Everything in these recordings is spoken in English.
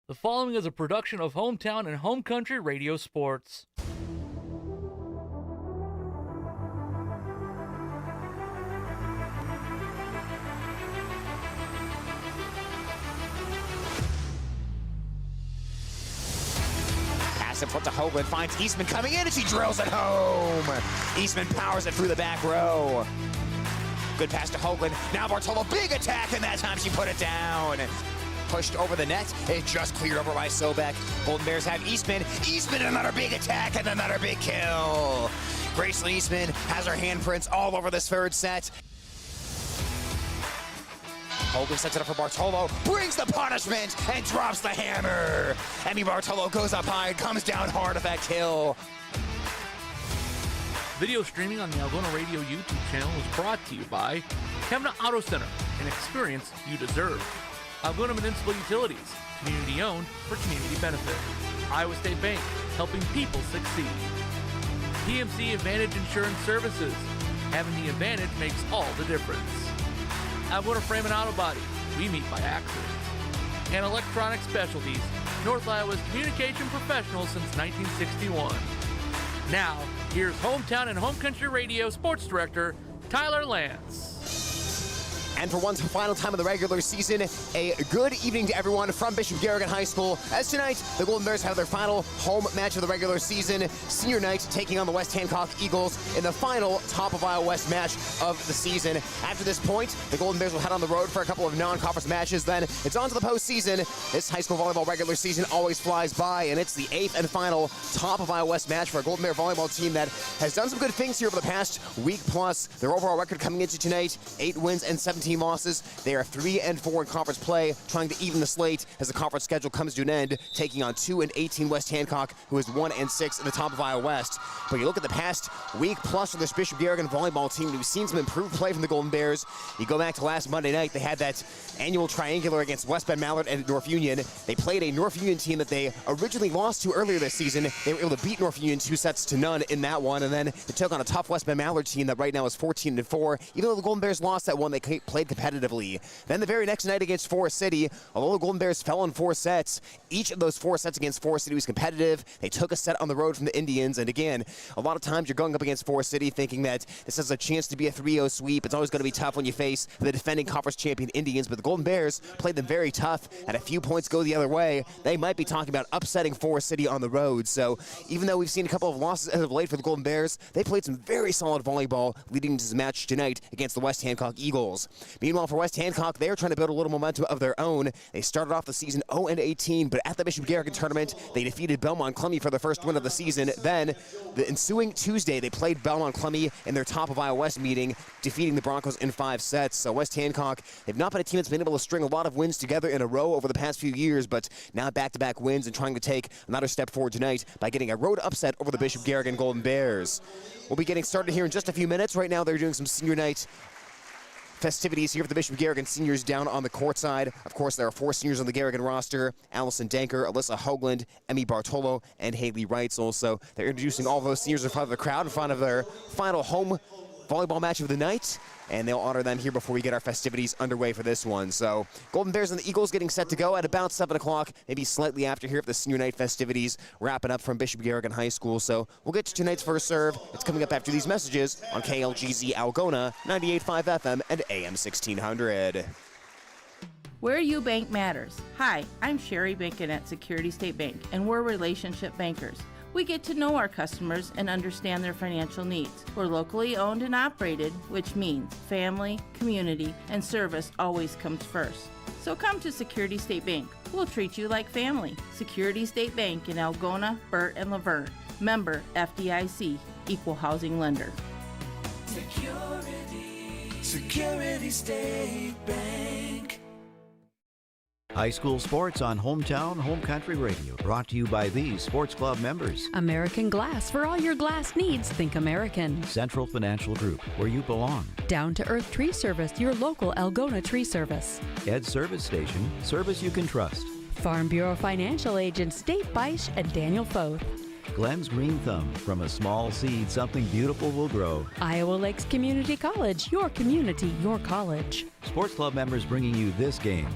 The following is a production of Hometown and Home Country Radio Sports. Pass in front to Hoagland, finds Eastman coming in, and she drills it home. Eastman powers it through the back row. Good pass to Hoagland. Now Bartolo, big attack, and that time she put it down. Pushed over the net. It just cleared over by Sobek. Golden Bears have Eastman. Eastman, another big attack, and another big kill. Graceland Eastman has her handprints all over this third set. Hoagland sets it up for Bartolo, brings the punishment, and drops the hammer. Emmy Bartolo goes up high and comes down hard with that kill. Video streaming on the Algona Radio YouTube channel is brought to you by Kemna Auto Center, an experience you deserve. Algona Municipal Utilities, community owned for community benefit. Iowa State Bank, helping people succeed. PMC Advantage Insurance Services, having the advantage makes all the difference. Algona Frame and Auto Body, we meet by accident. And Electronic Specialties, North Iowa's communication professional since 1961. Now, here's Hometown and Home Country Radio Sports Director, Tyler Lance. And for one final time of the regular season, a good evening to everyone from Bishop Garrigan High School. As tonight, the Golden Bears have their final home match of the regular season, senior night, taking on the West Hancock Eagles in the final top of Iowa West match of the season. After this point, the Golden Bears will head on the road for a couple of non-conference matches. Then it's on to the postseason. This high school volleyball regular season always flies by, and it's the 8th and final top of Iowa West match for a Golden Bear volleyball team that has done some good things here over the past week plus. Their overall record coming into tonight, 8 wins and 17 losses. They are 3-4 in conference play, trying to even the slate as the conference schedule comes to an end, taking on 2-18 West Hancock, who is 1-6 in the top of Iowa West. But you look at the past week plus for this Bishop Garrigan volleyball team, we've seen some improved play from the Golden Bears. You go back to last Monday night, they had that annual triangular against West Bend Mallard and North Union. They played a North Union team that they originally lost to earlier this season. They were able to beat North Union 2-0 in that one, and then they took on a tough West Bend Mallard team that right now is 14-4. Even though the Golden Bears lost that one, they played competitively. Then the very next night against Forest City, although the Golden Bears fell in 4 sets, each of those 4 sets against Forest City was competitive. They took a set on the road from the Indians, and again, a lot of times you're going up against Forest City thinking that this has a chance to be a 3-0 sweep. It's always going to be tough when you face the defending conference champion Indians, but the Golden Bears played them very tough, and a few points go the other way. They might be talking about upsetting Forest City on the road. So even though we've seen a couple of losses as of late for the Golden Bears, they played some very solid volleyball leading into this match tonight against the West Hancock Eagles. Meanwhile, for West Hancock, they're trying to build a little momentum of their own. They started off the season 0-18, but at the Bishop Garrigan tournament, they defeated Belmont Clummy for their first win of the season. Then, the ensuing Tuesday, they played Belmont Clummy in their top of Iowa West meeting, defeating the Broncos in 5 sets. So West Hancock, they've not been a team that's been able to string a lot of wins together in a row over the past few years, but now back-to-back wins and trying to take another step forward tonight by getting a road upset over the Bishop Garrigan Golden Bears. We'll be getting started here in just a few minutes. Right now, they're doing some senior night festivities here for the Bishop Garrigan seniors down on the court side. Of course, there are 4 seniors on the Garrigan roster: Allison Danker, Alyssa Hoagland, Emmy Bartolo, and Haley Reitzel. So they're introducing all those seniors in front of the crowd, in front of their final home volleyball match of the night, and they'll honor them here before we get our festivities underway for this one. So Golden Bears and the Eagles getting set to go at about 7 o'clock, maybe slightly after here for the senior night festivities, wrapping up from Bishop Garrigan High School. So we'll get to tonight's first serve. It's coming up after these messages on KLGZ Algona, 98.5 FM and AM 1600. Where you bank matters. Hi, I'm Sherry Bankin at Security State Bank, and we're relationship bankers. We get to know our customers and understand their financial needs. We're locally owned and operated, which means family, community, and service always comes first. So come to Security State Bank. We'll treat you like family. Security State Bank in Algona, Burt, and Laverne. Member FDIC, Equal Housing Lender. Security State Bank. High school sports on Hometown Home Country Radio, brought to you by these sports club members. American Glass. For all your glass needs, think American. Central Financial Group, where you belong. Down to Earth Tree Service, your local Algona tree service. Ed Service Station, service you can trust. Farm Bureau Financial Agents Dave Beisch and Daniel Foth. Glenn's Green Thumb, from a small seed, something beautiful will grow. Iowa Lakes Community College, your community, your college. Sports club members bringing you this game.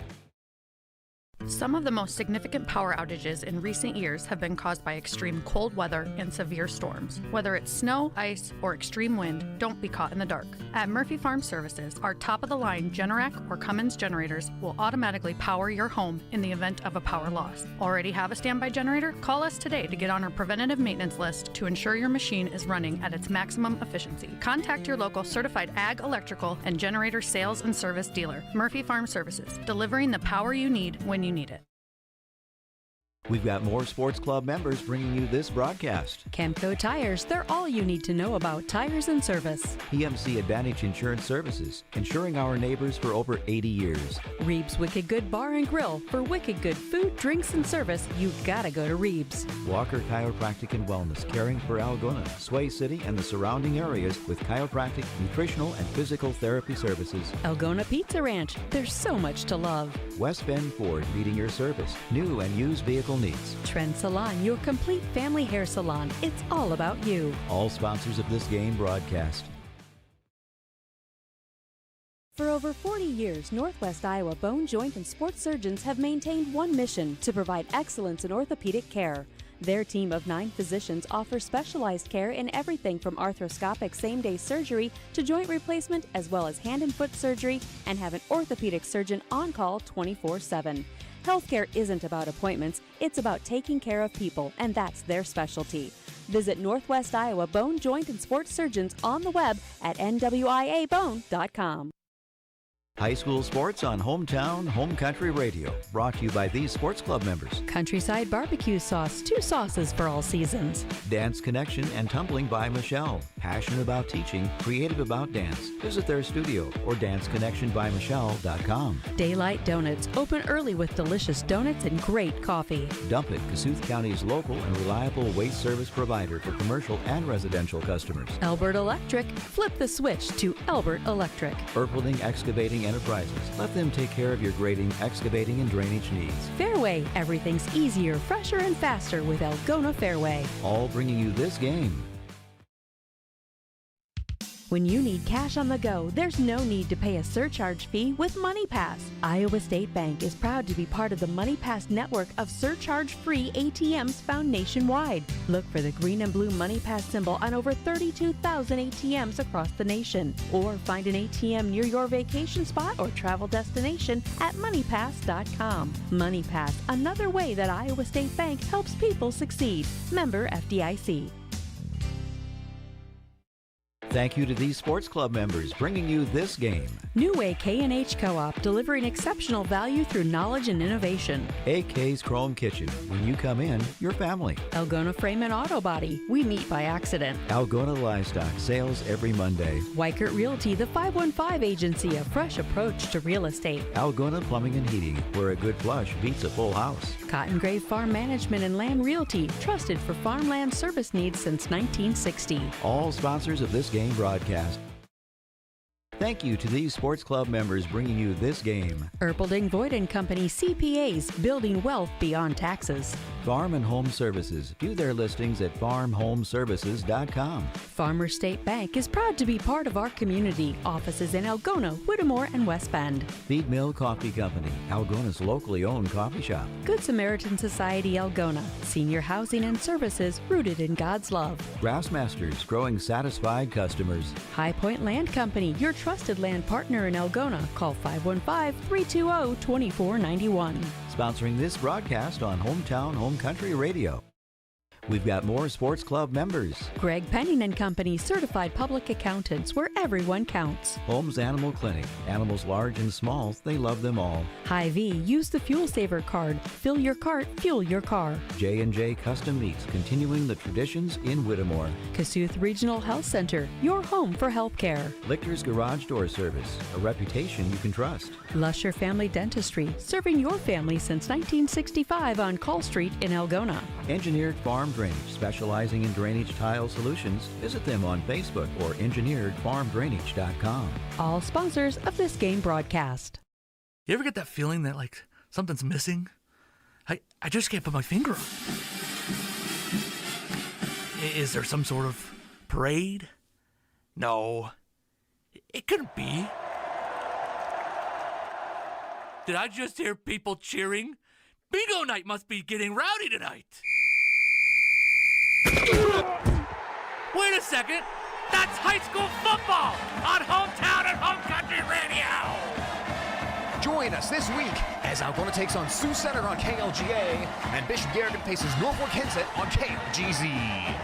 Some of the most significant power outages in recent years have been caused by extreme cold weather and severe storms. Whether it's snow, ice, or extreme wind, don't be caught in the dark. At Murphy Farm Services, our top-of-the-line Generac or Cummins generators will automatically power your home in the event of a power loss. Already have a standby generator? Call us today to get on our preventative maintenance list to ensure your machine is running at its maximum efficiency. Contact your local certified ag, electrical, and generator sales and service dealer. Murphy Farm Services, delivering the power you need when you need it. We've got more sports club members bringing you this broadcast. Camco Tires, they're all you need to know about tires and service. PMC Advantage Insurance Services, insuring our neighbors for over 80 years. Reeb's Wicked Good Bar and Grill. For wicked good food, drinks, and service, you gotta go to Reeb's. Walker Chiropractic and Wellness, caring for Algona, Sway City, and the surrounding areas with chiropractic, nutritional, and physical therapy services. Algona Pizza Ranch, there's so much to love. West Bend Ford, meeting your service, new and used vehicle needs. Trend Salon, your complete family hair salon. It's all about you. All sponsors of this game broadcast. For over 40 years, Northwest Iowa Bone, Joint, and Sports Surgeons have maintained one mission: to provide excellence in orthopedic care. Their team of 9 physicians offers specialized care in everything from arthroscopic same-day surgery to joint replacement, as well as hand and foot surgery, and have an orthopedic surgeon on call 24/7. Healthcare isn't about appointments, it's about taking care of people, and that's their specialty. Visit Northwest Iowa Bone, Joint, and Sports Surgeons on the web at nwiabone.com. High school sports on Hometown Home Country Radio, brought to you by these sports club members. Countryside Barbecue Sauce, 2 sauces for all seasons. Dance Connection and Tumbling by Michelle. Passionate about teaching, creative about dance. Visit their studio or danceconnectionbymichelle.com. Daylight Donuts, open early with delicious donuts and great coffee. Dump It, Kasuth County's local and reliable waste service provider for commercial and residential customers. Albert Electric, flip the switch to Albert Electric. Erpelding Excavating Enterprises. Let them take care of your grading, excavating, and drainage needs. Fairway, everything's easier, fresher, and faster with Algona Fairway. All bringing you this game. When you need cash on the go, there's no need to pay a surcharge fee with MoneyPass. Iowa State Bank is proud to be part of the MoneyPass network of surcharge-free ATMs found nationwide. Look for the green and blue MoneyPass symbol on over 32,000 ATMs across the nation. Or find an ATM near your vacation spot or travel destination at MoneyPass.com. MoneyPass, another way that Iowa State Bank helps people succeed. Member FDIC. Thank you to these sports club members bringing you this game. New Way K&H Co-op, delivering exceptional value through knowledge and innovation. AK's Chrome Kitchen. When you come in, your family. Algona Frame and Auto Body. We meet by accident. Algona Livestock, sales every Monday. Weikert Realty, the 515 agency, a fresh approach to real estate. Algona Plumbing and Heating, where a good flush beats a full house. Cotton Grave Farm Management and Land Realty, trusted for farmland service needs since 1960. All sponsors of this game broadcast. Thank you to these sports club members bringing you this game. Erpelding Voigt & Company CPAs, building wealth beyond taxes. Farm and Home Services. View their listings at farmhomeservices.com. Farmer State Bank is proud to be part of our community. Offices in Algona, Whittemore, and West Bend. Feed Mill Coffee Company, Algona's locally owned coffee shop. Good Samaritan Society Algona, senior housing and services rooted in God's love. Grassmasters, growing satisfied customers. High Point Land Company, your trusted land partner in Algona. Call 515-320-2491. Sponsoring this broadcast on Hometown Home Country Radio. We've got more sports club members. Greg Penning & Company, certified public accountants, where everyone counts. Holmes Animal Clinic. Animals large and small, they love them all. Hy-Vee, use the Fuel Saver card. Fill your cart, fuel your car. J&J Custom Meats, continuing the traditions in Whittemore. Kasuth Regional Health Center, your home for healthcare. Lichter's Garage Door Service, a reputation you can trust. Lusher Family Dentistry, serving your family since 1965 on Call Street in Algona. Engineered Farm Drainage, specializing in drainage tile solutions. Visit them on Facebook or engineeredfarmdrainage.com. All sponsors of this game broadcast. You ever get that feeling that, like, something's missing? I just can't put my finger on it. Is there some sort of parade? No. It couldn't be. Did I just hear people cheering Bingo night must be getting rowdy tonight. Wait a second. That's high school football on Hometown and Home Country Radio. Join us this week as Algona takes on Sioux Center on KLGA and Bishop Garrigan faces Norfolk Hensett on KLGZ.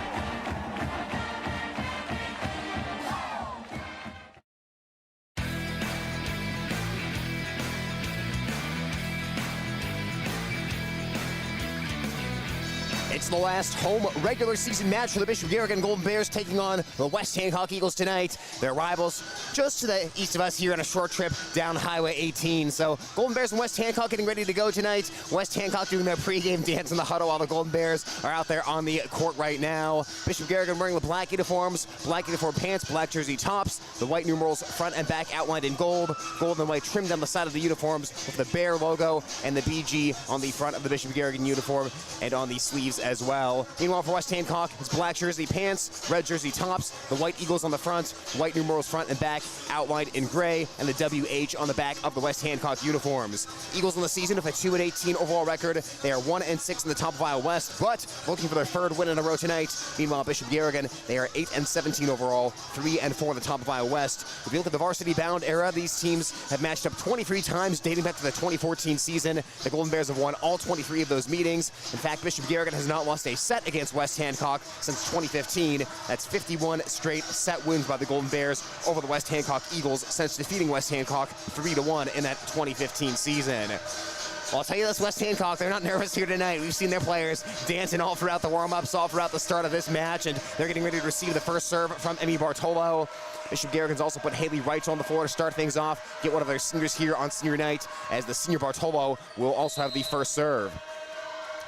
It's the last home regular season match for the Bishop Garrigan Golden Bears taking on the West Hancock Eagles tonight. Their rivals just to the east of us here on a short trip down Highway 18. So Golden Bears and West Hancock getting ready to go tonight. West Hancock doing their pregame dance in the huddle while the Golden Bears are out there on the court right now. Bishop Garrigan wearing the black uniforms, black uniform pants, black jersey tops, the white numerals front and back outlined in gold, gold and white trimmed down the side of the uniforms with the Bear logo and the BG on the front of the Bishop Garrigan uniform and on the sleeves as well. Meanwhile, for West Hancock, it's black jersey pants, red jersey tops, the white Eagles on the front, white numerals front and back outlined in gray, and the WH on the back of the West Hancock uniforms. Eagles on the season with a 2-18 overall record. They are 1-6 in the top of Iowa West, but looking for their third win in a row tonight. Meanwhile, Bishop Garrigan, they are 8-17 overall, 3-4 in the top of Iowa West. If you look at the varsity bound era, these teams have matched up 23 times dating back to the 2014 season. The Golden Bears have won all 23 of those meetings. In fact, Bishop Garrigan has not lost a set against West Hancock since 2015. That's 51 straight set wins by the Golden Bears over the West Hancock Eagles since defeating West Hancock 3-1 in that 2015 season. Well, I'll tell you this, West Hancock, they're not nervous here tonight. We've seen their players dancing all throughout the warm-ups, all throughout the start of this match, and they're getting ready to receive the first serve from Emmy Bartolo. Bishop Garrigan's also put Haley Wright on the floor to start things off, get one of their seniors here on senior night, as the senior Bartolo will also have the first serve.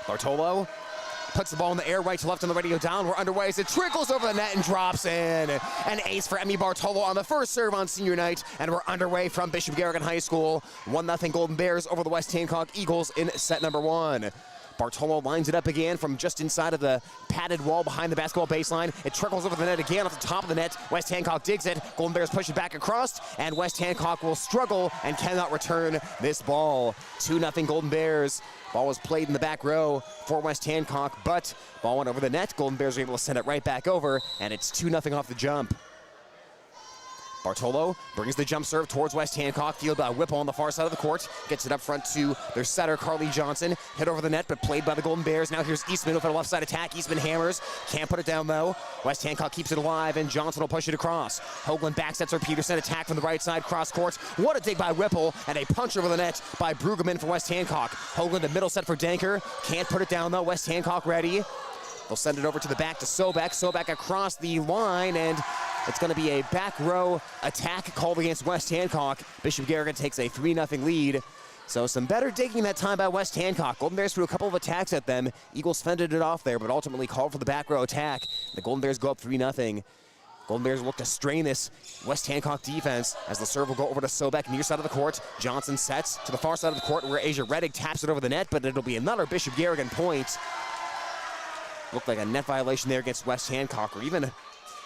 Bartolo puts the ball in the air, right to left on the radio down. We're underway as it trickles over the net and drops in. An ace for Emmy Bartolo on the first serve on senior night, and we're underway from Bishop Garrigan High School. 1-0 Golden Bears over the West Hancock Eagles in set number 1. Bartolo lines it up again from just inside of the padded wall behind the basketball baseline. It trickles over the net again off the top of the net. West Hancock digs it. Golden Bears push it back across, and West Hancock will struggle and cannot return this ball. 2-0 Golden Bears. Ball was played in the back row for West Hancock, but ball went over the net. Golden Bears were able to send it right back over, and it's 2-0 off the jump. Bartolo brings the jump serve towards West Hancock, fielded by Whipple on the far side of the court. Gets it up front to their setter, Carly Johnson. Hit over the net, but played by the Golden Bears. Now here's Eastman with a left side attack. Eastman hammers. Can't put it down, though. West Hancock keeps it alive, and Johnson will push it across. Hoagland backsets her Peterson. Attack from the right side, cross court. What a dig by Whipple, and a punch over the net by Brueggemann for West Hancock. Hoagland, a middle set for Danker. Can't put it down, though. West Hancock ready. They'll send it over to the back to Sobek. Sobek across the line, and it's going to be a back row attack called against West Hancock. Bishop Garrigan takes a 3-0 lead. So some better digging that time by West Hancock. Golden Bears threw a couple of attacks at them. Eagles fended it off there, but ultimately called for the back row attack. The Golden Bears go up 3-0. Golden Bears look to strain this West Hancock defense as the serve will go over to Sobek, near side of the court. Johnson sets to the far side of the court where Asia Reddick taps it over the net, but it'll be another Bishop Garrigan point. Looked like a net violation there against West Hancock, or even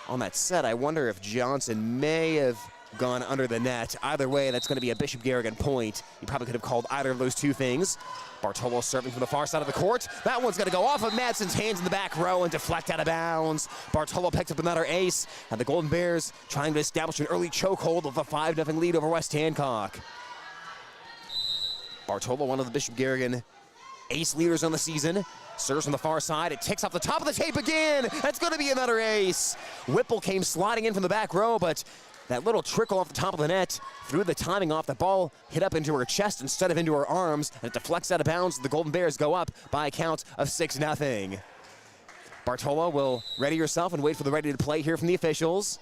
on that set, I wonder if Johnson may have gone under the net. Either way, that's going to be a Bishop Garrigan point. You probably could have called either of those two things. Bartolo serving from the far side of the court. That one's going to go off of Madsen's hands in the back row and deflect out of bounds. Bartolo picked up another ace, and the Golden Bears trying to establish an early chokehold of a 5-0 lead over West Hancock. Bartolo, one of the Bishop Garrigan ace leaders on the season. Serves from the far side. It ticks off the top of the tape again. That's going to be another ace. Whipple came sliding in from the back row, but that little trickle off the top of the net threw the timing off. The ball hit up into her chest instead of into her arms, and it deflects out of bounds. The Golden Bears go up by a count of 6-0. Bartolo will ready herself and wait for the ready to play here from the officials.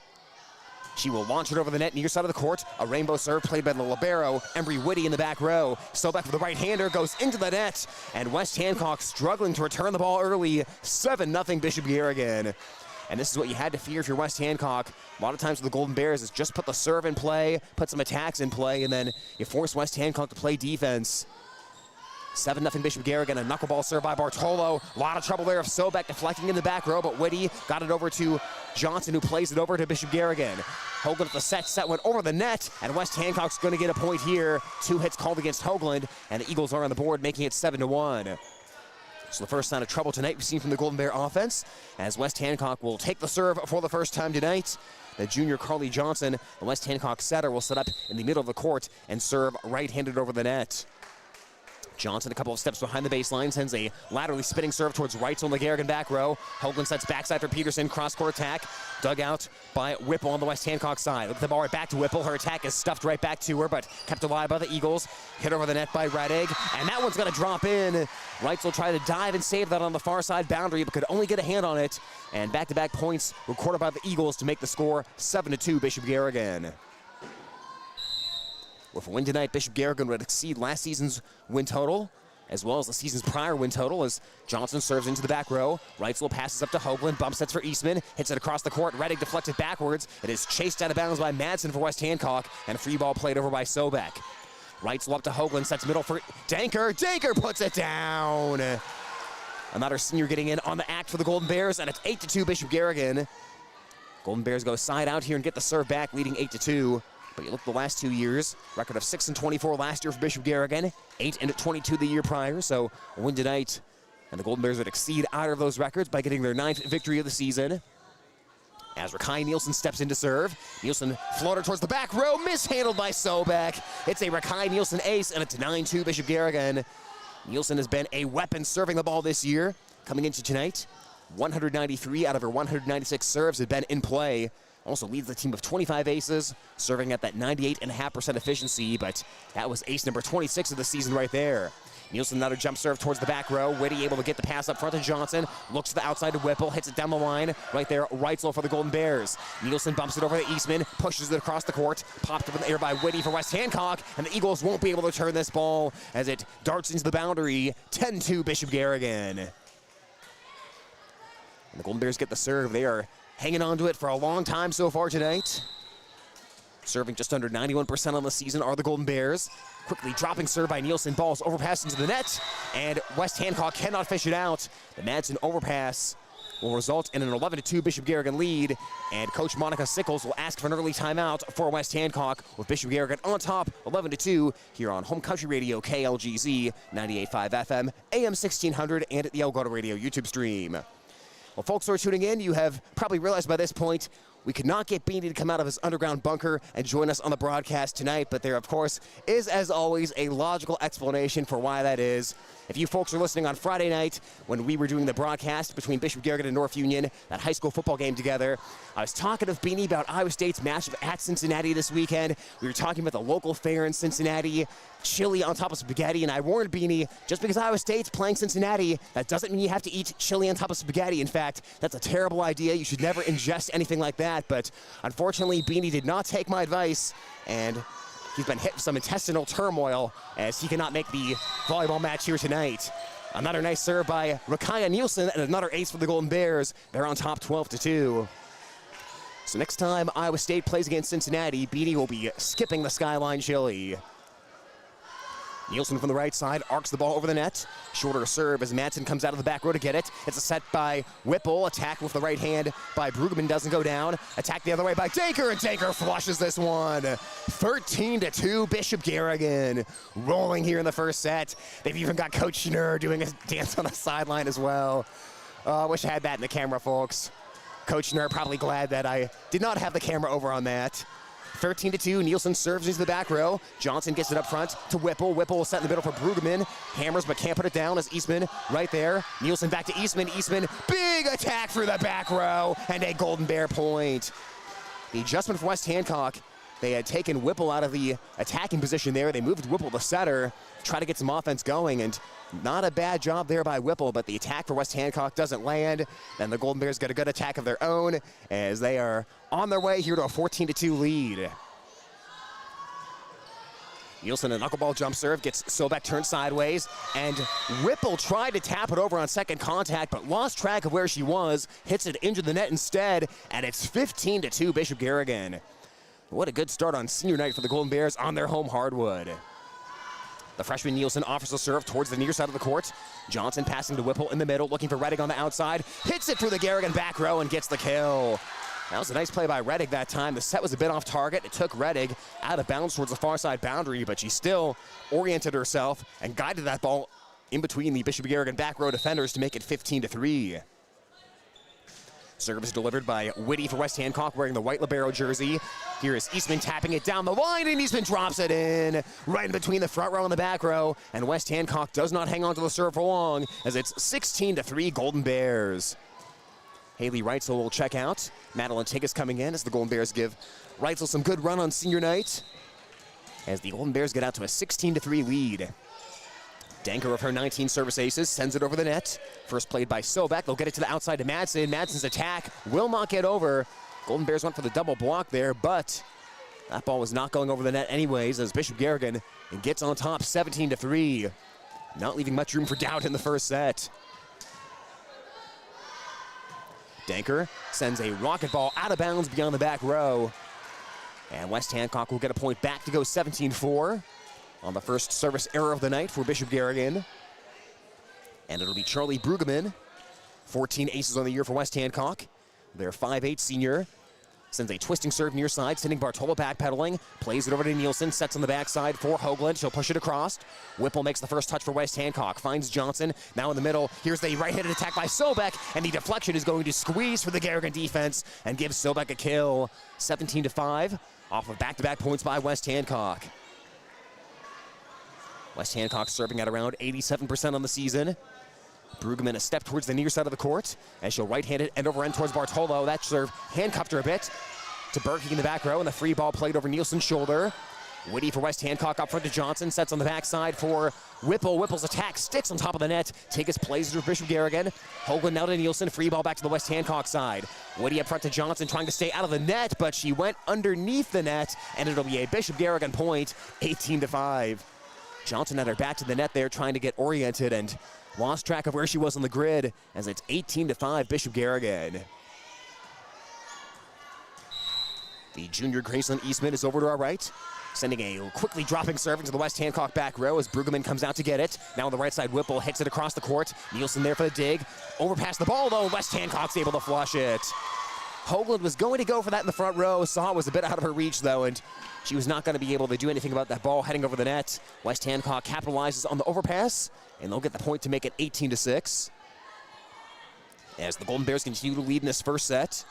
She will launch it over the net near side of the court. A rainbow serve played by the libero, Embry Whitty in the back row. Sobek with the right-hander goes into the net, and West Hancock struggling to return the ball early. 7-0 Bishop Garrigan. And this is what you had to fear if you're West Hancock. A lot of times with the Golden Bears is just put the serve in play, put some attacks in play, and then you force West Hancock to play defense. 7-0 Bishop Garrigan. A knuckleball serve by Bartolo. A lot of trouble there of Sobek deflecting in the back row, but Whitty got it over to Johnson, who plays it over to Bishop Garrigan. Hoagland at the set went over the net, and West Hancock's going to get a point here. 2 hits called against Hoagland, and the Eagles are on the board, making it 7-1. So the first sign of trouble tonight we've seen from the Golden Bear offense, as West Hancock will take the serve for the first time tonight. The junior Carly Johnson, the West Hancock setter, will set up in the middle of the court and serve right-handed over the net. Johnson a couple of steps behind the baseline, sends a laterally spinning serve towards Reitzel on the Garrigan back row. Hoagland sets backside for Peterson, cross-court attack. Dug out by Whipple on the West Hancock side. Look at the ball right back to Whipple. Her attack is stuffed right back to her, but kept alive by the Eagles. Hit over the net by Redig, and that one's going to drop in. Reitzel tried to dive and save that on the far side boundary, but could only get a hand on it. And back-to-back points recorded by the Eagles to make the score 7-2 Bishop Garrigan. With a win tonight, Bishop Garrigan would exceed last season's win total, as well as the season's prior win total, as Johnson serves into the back row. Reitzel passes up to Hoagland, bump sets for Eastman, hits it across the court. Redig deflected backwards. It is chased out of bounds by Madsen for West Hancock, and a free ball played over by Sobek. Reitzel up to Hoagland, sets middle for Danker. Danker puts it down. Another senior getting in on the act for the Golden Bears, and it's 8-2 Bishop Garrigan. Golden Bears go side out here and get the serve back, leading 8-2. But you look at the last 2 years, record of 6-24 last year for Bishop Garrigan, 8-22 the year prior, so a win tonight. And the Golden Bears would exceed either of those records by getting their 9th victory of the season. As Rakai Nielsen steps in to serve. Nielsen floater towards the back row, mishandled by Sobek. It's a Rakai Nielsen ace, and it's 9-2 Bishop Garrigan. Nielsen has been a weapon serving the ball this year. Coming into tonight, 193 out of her 196 serves have been in play. Also leads the team of 25 aces, serving at that 98.5% efficiency, but that was ace number 26 of the season right there. Nielsen, another jump serve towards the back row. Whitty able to get the pass up front to Johnson. Looks to the outside to Whipple, hits it down the line. Right there, Reitzel for the Golden Bears. Nielsen bumps it over to Eastman, pushes it across the court. Popped up in the air by Whitty for West Hancock, and the Eagles won't be able to turn this ball as it darts into the boundary. 10-2 Bishop Garrigan. And the Golden Bears get the serve. They are hanging on to it for a long time so far tonight. Serving just under 91% on the season are the Golden Bears. Quickly dropping serve by Nielsen. Ball's overpassed into the net, and West Hancock cannot fish it out. The Madsen overpass will result in an 11-2 Bishop Garrigan lead, and Coach Monica Sickles will ask for an early timeout for West Hancock, with Bishop Garrigan on top, 11-2, here on Home Country Radio KLGZ, 98.5 FM, AM 1600, and at the Elgato Radio YouTube stream. Well, folks who are tuning in, you have probably realized by this point we could not get Beanie to come out of his underground bunker and join us on the broadcast tonight, but there, of course, is, as always, a logical explanation for why that is. If you folks are listening on Friday night when we were doing the broadcast between Bishop Garrigan and North Union, that high school football game together, I was talking to Beanie about Iowa State's matchup at Cincinnati this weekend. We were talking about the local fair in Cincinnati, chili on top of spaghetti, and I warned Beanie, just because Iowa State's playing Cincinnati, that doesn't mean you have to eat chili on top of spaghetti. In fact, that's a terrible idea. You should never ingest anything like that. But unfortunately, Beanie did not take my advice, and he's been hit with some intestinal turmoil as he cannot make the volleyball match here tonight. Another nice serve by Rakaya Nielsen and another ace for the Golden Bears. They're on top 12-2. So next time Iowa State plays against Cincinnati, Beanie will be skipping the Skyline chili. Nielsen from the right side arcs the ball over the net. Shorter serve as Madsen comes out of the back row to get it. It's a set by Whipple. Attack with the right hand by Brueggemann doesn't go down. Attack the other way by Danker, and Danker flushes this one. 13-2 Bishop Garrigan. Rolling here in the first set. They've even got Coach Schnur doing a dance on the sideline as well. I wish I had that in the camera, folks. Coach Schnur probably glad that I did not have the camera over on that. 13-2, Nielsen serves into the back row. Johnson gets it up front to Whipple. Whipple will set in the middle for Brueggemann. Hammers but can't put it down as Eastman right there. Nielsen back to Eastman. Eastman, big attack through the back row, and a Golden Bear point. The adjustment for West Hancock, they had taken Whipple out of the attacking position there. They moved Whipple to setter, try to get some offense going, and not a bad job there by Whipple, but the attack for West Hancock doesn't land. Then the Golden Bears get a good attack of their own as they are on their way here to a 14-2 lead. Nielsen, a knuckleball jump serve, gets Sobek turned sideways, and Whipple tried to tap it over on second contact, but lost track of where she was, hits it into the net instead, and it's 15-2 Bishop Garrigan. What a good start on senior night for the Golden Bears on their home hardwood. The freshman Nielsen offers a serve towards the near side of the court. Johnson passing to Whipple in the middle, looking for Reddick on the outside. Hits it through the Garrigan back row and gets the kill. That was a nice play by Reddick that time. The set was a bit off target. It took Reddick out of bounds towards the far side boundary, but she still oriented herself and guided that ball in between the Bishop Garrigan back row defenders to make it 15-3. Service delivered by Whitty for West Hancock wearing the white libero jersey. Here is Eastman tapping it down the line, and Eastman drops it in right in between the front row and the back row. And West Hancock does not hang on to the serve for long as it's 16-3 Golden Bears. Haley Reitzel will check out. Madeline Tigas coming in as the Golden Bears give Reitzel some good run on senior night as the Golden Bears get out to a 16-3 lead. Danker of her 19 service aces sends it over the net. First played by Sobek. They'll get it to the outside to Madsen. Madsen's attack will not get over. Golden Bears went for the double block there, but that ball was not going over the net anyways as Bishop Garrigan gets on top 17-3. Not leaving much room for doubt in the first set. Danker sends a rocket ball out of bounds beyond the back row. And West Hancock will get a point back to go 17-4. On the first service error of the night for Bishop Garrigan. And it'll be Charlie Brueggemann. 14 aces on the year for West Hancock. Their 5'8 senior sends a twisting serve near side, sending Bartolo backpedaling. Plays it over to Nielsen, sets on the backside for Hoagland. She'll push it across. Whipple makes the first touch for West Hancock. Finds Johnson, now in the middle. Here's the right-handed attack by Sobek, and the deflection is going to squeeze for the Garrigan defense and gives Sobek a kill. 17-5 off of back-to-back points by West Hancock. West Hancock serving at around 87% on the season. Brueggemann a step towards the near side of the court as she'll right-hand it end over end towards Bartolo. That serve handcuffed her a bit to Berkey in the back row, and the free ball played over Nielsen's shoulder. Whitty for West Hancock up front to Johnson, sets on the backside for Whipple. Whipple's attack sticks on top of the net. Tigas plays it with Bishop Garrigan. Hoagland now to Nielsen, free ball back to the West Hancock side. Whitty up front to Johnson trying to stay out of the net, but she went underneath the net, and it'll be a Bishop Garrigan point, 18-5. Johnson had her back to the net there trying to get oriented and lost track of where she was on the grid as it's 18-5 Bishop Garrigan. The junior Graceland Eastman is over to our right, sending a quickly dropping serve into the West Hancock back row as Brueggemann comes out to get it. Now on the right side, Whipple hits it across the court. Nielsen there for the dig. Overpass the ball though, West Hancock's able to flush it. Hoagland was going to go for that in the front row. Saw it was a bit out of her reach though, and she was not going to be able to do anything about that ball heading over the net. West Hancock capitalizes on the overpass, and they'll get the point to make it 18-6. As the Golden Bears continue to lead in this first set.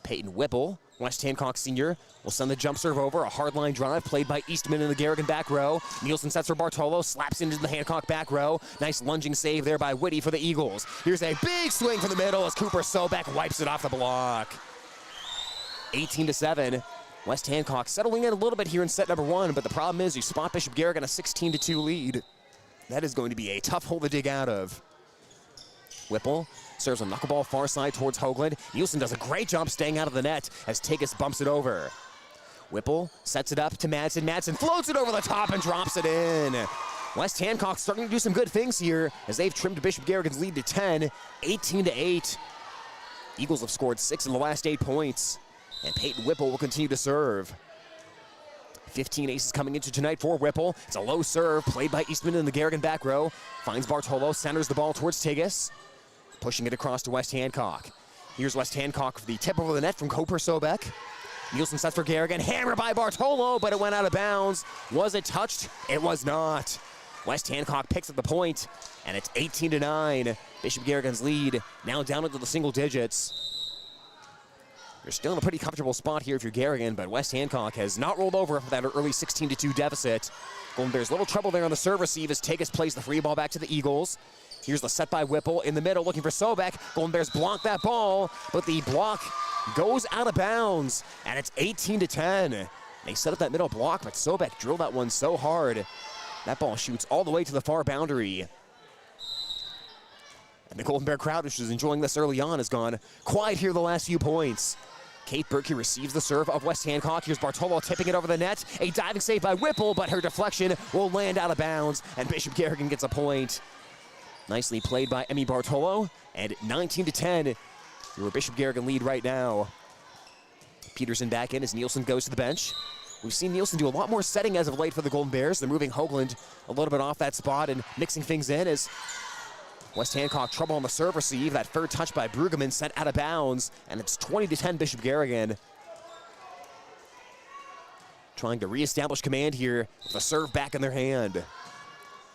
Peyton Whipple, West Hancock senior, will send the jump serve over. A hardline drive played by Eastman in the Garrigan back row. Nielsen sets for Bartolo, slaps into the Hancock back row. Nice lunging save there by Whitty for the Eagles. Here's a big swing from the middle as Cooper Sobek wipes it off the block. 18-7. West Hancock settling in a little bit here in set number one, but the problem is you spot Bishop Garrigan a 16-2 lead. That is going to be a tough hole to dig out of. Whipple serves a knuckleball far side towards Hoagland. Nielsen does a great job staying out of the net as Tigas bumps it over. Whipple sets it up to Madsen. Madsen floats it over the top and drops it in. West Hancock starting to do some good things here as they've trimmed Bishop Garrigan's lead to 10, 18-8. Eagles have scored 6 in the last 8 points. And Peyton Whipple will continue to serve. 15 aces coming into tonight for Whipple. It's a low serve played by Eastman in the Garrigan back row. Finds Bartolo, centers the ball towards Tigas. Pushing it across to West Hancock. Here's West Hancock for the tip over the net from Cooper Sobek. Nielsen sets for Garrigan. Hammer by Bartolo, but it went out of bounds. Was it touched? It was not. West Hancock picks up the point, and it's 18-9. Bishop Garrigan's lead now down into the single digits. You're still in a pretty comfortable spot here if you're Garrigan, but West Hancock has not rolled over for that early 16-2 deficit. Golden Bears a little trouble there on the serve receive as Tigas plays the free ball back to the Eagles. Here's the set by Whipple in the middle looking for Sobek. Golden Bears block that ball, but the block goes out of bounds, and it's 18-10. They set up that middle block, but Sobek drilled that one so hard. That ball shoots all the way to the far boundary. And the Golden Bear crowd, which was enjoying this early on, has gone quiet here the last few points. Kate Berkey receives the serve of West Hancock. Here's Bartolo tipping it over the net. A diving save by Whipple, but her deflection will land out of bounds, and Bishop Garrigan gets a point. Nicely played by Emmy Bartolo, and 19-10. Your Bishop Garrigan lead right now. Peterson back in as Nielsen goes to the bench. We've seen Nielsen do a lot more setting as of late for the Golden Bears. They're moving Hoagland a little bit off that spot and mixing things in as West Hancock trouble on the serve receive. That third touch by Brueggemann sent out of bounds, and it's 20-10 Bishop Garrigan. Trying to reestablish command here with the serve back in their hand.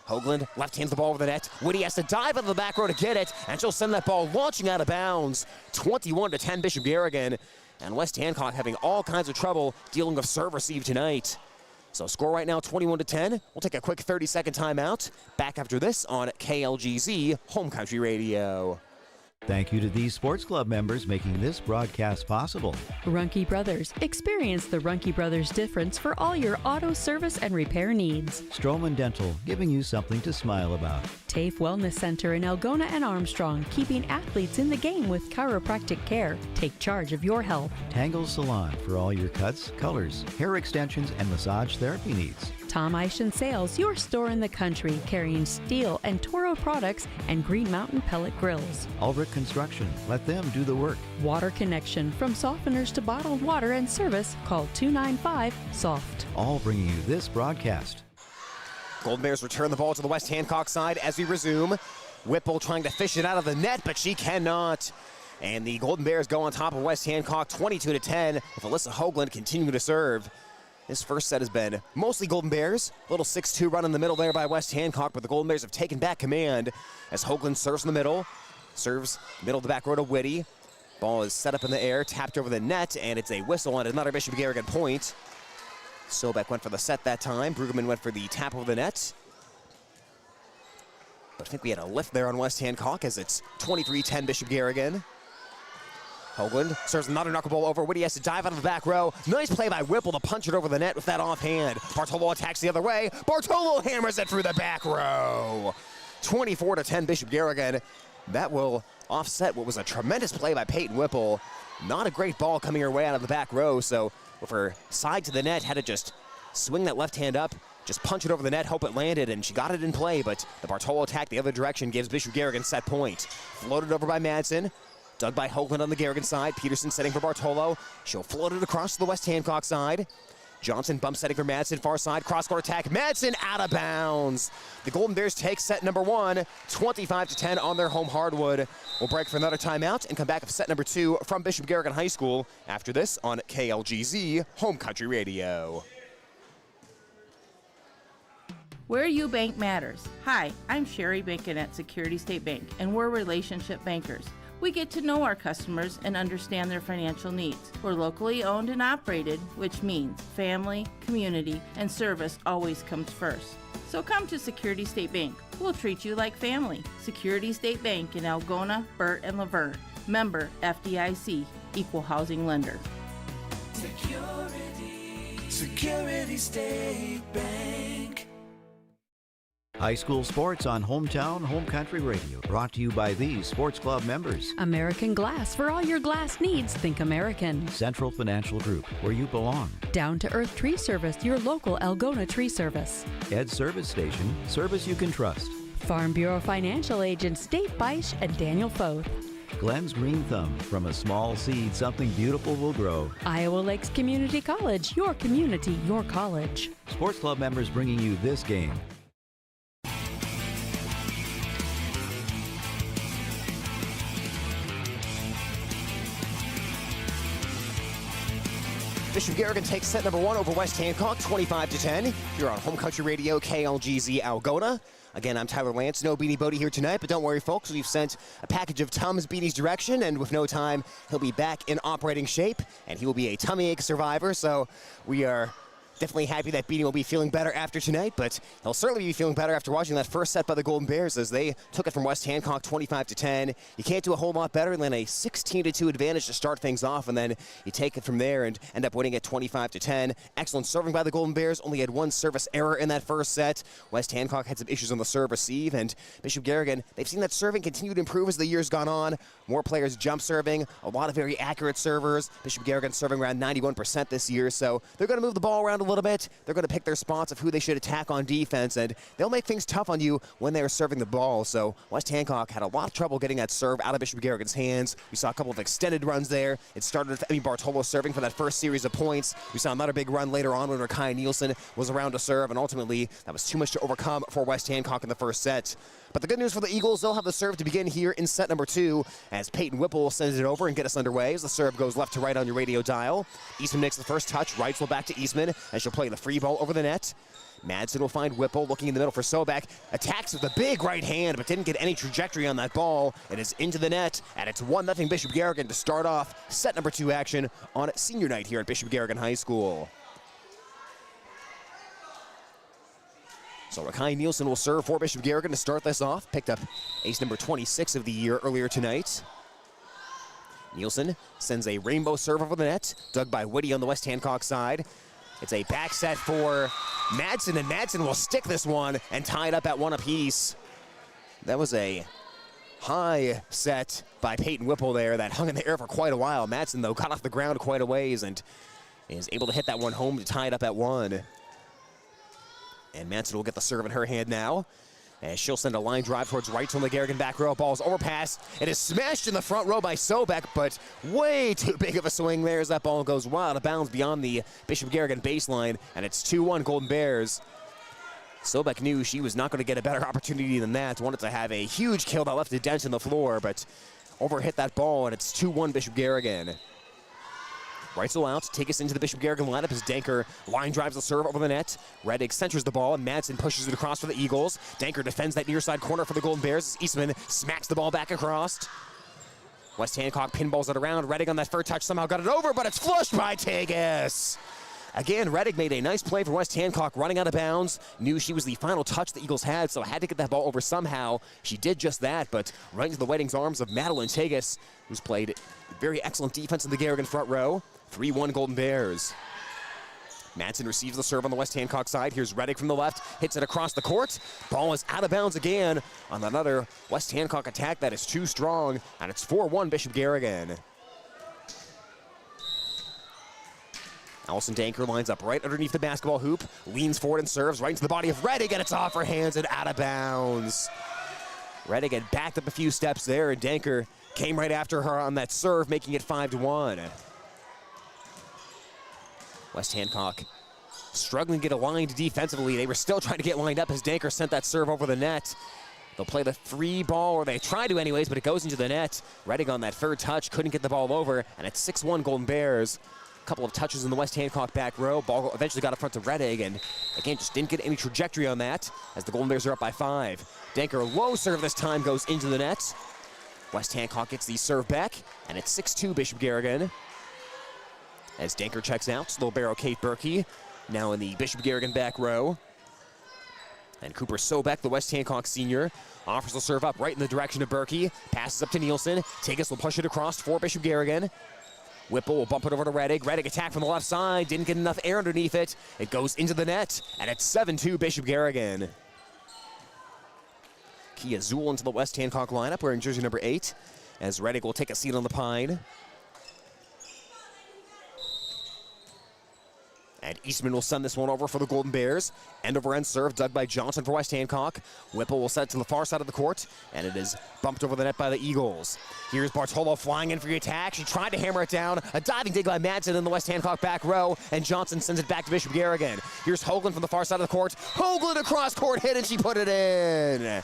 Hoagland left hands the ball over the net. Whitty has to dive out of the back row to get it, and she'll send that ball launching out of bounds. 21-10 Bishop Garrigan. And West Hancock having all kinds of trouble dealing with serve receive tonight. So score right now 21-10. We'll take a quick 30-second timeout. Back after this on KLGZ Home Country Radio. Thank you to these sports club members making this broadcast possible. Runkey Brothers. Experience the Runkey Brothers difference for all your auto service and repair needs. Strowman Dental, giving you something to smile about. TAFE Wellness Center in Algona and Armstrong, keeping athletes in the game with chiropractic care. Take charge of your health. Tangle Salon for all your cuts, colors, hair extensions, and massage therapy needs. Tom Eischen Sales, your store in the country, carrying Steel and Toro products and Green Mountain pellet grills. Ulrich Construction, let them do the work. Water Connection, from softeners to bottled water and service, call 295-SOFT. All bringing you this broadcast. Golden Bears return the ball to the West Hancock side as we resume. Whipple trying to fish it out of the net, but she cannot. And the Golden Bears go on top of West Hancock 22-10 with Alyssa Hoagland continuing to serve. This first set has been mostly Golden Bears. A little 6-2 run in the middle there by West Hancock, but the Golden Bears have taken back command as Hoagland serves in the middle. Serves middle of the back row to Whitty. Ball is set up in the air, tapped over the net, and it's a whistle and another Bishop Garrigan point. Sobek went for the set that time. Brueggemann went for the tap over the net. But I think we had a lift there on West Hancock as it's 23-10 Bishop Garrigan. Hoagland serves another knuckleball over. Whitty has to dive out of the back row. Nice play by Whipple to punch it over the net with that offhand. Bartolo attacks the other way. Bartolo hammers it through the back row. 24-10 Bishop Garrigan. That will offset what was a tremendous play by Peyton Whipple. Not a great ball coming her way out of the back row, so with her side to the net, had to just swing that left hand up, just punch it over the net, hope it landed, and she got it in play, but the Bartolo attack the other direction gives Bishop Garrigan set point. Floated over by Madsen. Dug by Hoagland on the Garrigan side. Peterson setting for Bartolo. She'll float it across to the West Hancock side. Johnson bump setting for Madsen, far side, cross-court attack. Madsen out of bounds. The Golden Bears take set number one, 25-10 on their home hardwood. We'll break for another timeout and come back with set number two from Bishop Garrigan High School after this on KLGZ Home Country Radio. Where you bank matters. Hi, I'm Sherry Bacon at Security State Bank, and we're relationship bankers. We get to know our customers and understand their financial needs. We're locally owned and operated, which means family, community, and service always comes first. So come to Security State Bank. We'll treat you like family. Security State Bank in Algona, Burt, and Laverne. Member FDIC, Equal Housing Lender. Security State Bank. High school sports on Hometown Home Country Radio, brought to you by these sports club members. American Glass, for all your glass needs, think American. Central Financial Group, where you belong. Down to Earth Tree Service, your local Algona tree service. Ed Service Station, service you can trust. Farm Bureau Financial Agents Dave Beisch and Daniel Foth. Glenn's Green Thumb, from a small seed, something beautiful will grow. Iowa Lakes Community College, your community, your college. Sports club members bringing you this game. Bishop Garrigan takes set number one over West Hancock, 25-10. You're on Home Country Radio, KLGZ Algona. Again, I'm Tyler Lance. No Beanie Bodie here tonight, but don't worry, folks. We've sent a package of Tums Beanies direction, and with no time, he'll be back in operating shape, and he will be a tummy ache survivor, so we are definitely happy that Beanie will be feeling better after tonight, but he'll certainly be feeling better after watching that first set by the Golden Bears as they took it from West Hancock 25-10. You can't do a whole lot better than a 16-2 advantage to start things off, and then you take it from there and end up winning at 25-10. Excellent serving by the Golden Bears. Only had one service error in that first set. West Hancock had some issues on the serve receive, and Bishop Garrigan, they've seen that serving continue to improve as the year's gone on. More players jump serving, a lot of very accurate servers. Bishop Garrigan serving around 91% this year, so they're going to move the ball around a little bit, they're going to pick their spots of who they should attack on defense, and they'll make things tough on you when they're serving the ball. So West Hancock had a lot of trouble getting that serve out of Bishop Garrigan's hands. We saw a couple of extended runs there. It started with Emmy Bartolo serving for that first series of points. We saw another big run later on when Rakai Nielsen was around to serve, and ultimately that was too much to overcome for West Hancock in the first set. But the good news for the Eagles, they'll have the serve to begin here in set number 2 as Peyton Whipple sends it over and get us underway as the serve goes left to right on your radio dial. Eastman makes the first touch, rights will back to Eastman as she'll play the free ball over the net. Madsen will find Whipple looking in the middle for Sobek. Attacks with a big right hand, but didn't get any trajectory on that ball. It is into the net, and it's 1-0 Bishop Garrigan to start off set number 2 action on senior night here at Bishop Garrigan High School. So Rakai Nielsen will serve for Bishop Garrigan to start this off. Picked up ace number 26 of the year earlier tonight. Nielsen sends a rainbow serve over the net, dug by Whitty on the West Hancock side. It's a back set for Madsen, and Madsen will stick this one and tie it up at 1 apiece. That was a high set by Peyton Whipple there that hung in the air for quite a while. Madsen, though, got off the ground quite a ways and is able to hit that one home to tie it up at 1. And Madsen will get the serve in her hand now, as she'll send a line drive towards right on the Garrigan back row. Ball's overpass. It is smashed in the front row by Sobek, but way too big of a swing there as that ball goes wild out of bounds beyond the Bishop Garrigan baseline, and it's 2-1 Golden Bears. Sobek knew she was not going to get a better opportunity than that. Wanted to have a huge kill that left a dent in the floor, but overhit that ball, and it's 2-1 Bishop Garrigan. Reitzel out, take us into the Bishop Garrigan lineup as Danker line drives the serve over the net. Reddick centers the ball, and Madsen pushes it across for the Eagles. Danker defends that near side corner for the Golden Bears as Eastman smacks the ball back across. West Hancock pinballs it around. Reddick on that first touch somehow got it over, but it's flushed by Tagus. Again, Reddick made a nice play for West Hancock, running out of bounds. Knew she was the final touch the Eagles had, so had to get that ball over somehow. She did just that, but right into the waiting arms of Madeline Tagus, who's played very excellent defense in the Garrigan front row. 3-1 Golden Bears. Madsen receives the serve on the West Hancock side. Here's Reddick from the left, hits it across the court. Ball is out of bounds again on another West Hancock attack that is too strong, and it's 4-1 Bishop Garrigan. Allison Danker lines up right underneath the basketball hoop, leans forward and serves right into the body of Reddick, and it's off her hands and out of bounds. Reddick had backed up a few steps there, and Danker came right after her on that serve, making it 5-1. West Hancock struggling to get aligned defensively. They were still trying to get lined up as Danker sent that serve over the net. They'll play the free ball, or they try to anyways, but it goes into the net. Reddick on that third touch couldn't get the ball over, and it's 6-1 Golden Bears. A couple of touches in the West Hancock back row. Ball eventually got in front of Reddick, and again, just didn't get any trajectory on that as the Golden Bears are up by 5. Danker low serve this time goes into the net. West Hancock gets the serve back, and it's 6-2 Bishop Garrigan. As Danker checks out, little barrel Kate Berkey now in the Bishop Garrigan back row. And Cooper Sobek, the West Hancock senior, offers the serve up right in the direction of Berkey. Passes up to Nielsen. Tagus will push it across for Bishop Garrigan. Whipple will bump it over to Reddick. Reddick attack from the left side. Didn't get enough air underneath it. It goes into the net, and it's 7-2 Bishop Garrigan. Kia Zool into the West Hancock lineup wearing jersey number 8, as Reddick will take a seat on the pine. And Eastman will send this one over for the Golden Bears. End-over-end serve dug by Johnson for West Hancock. Whipple will set it to the far side of the court, and it is bumped over the net by the Eagles. Here's Bartolo flying in for the attack. She tried to hammer it down. A diving dig by Madsen in the West Hancock back row, and Johnson sends it back to Bishop Garrigan. Here's Hoagland from the far side of the court. Hoagland across court hit, and she put it in.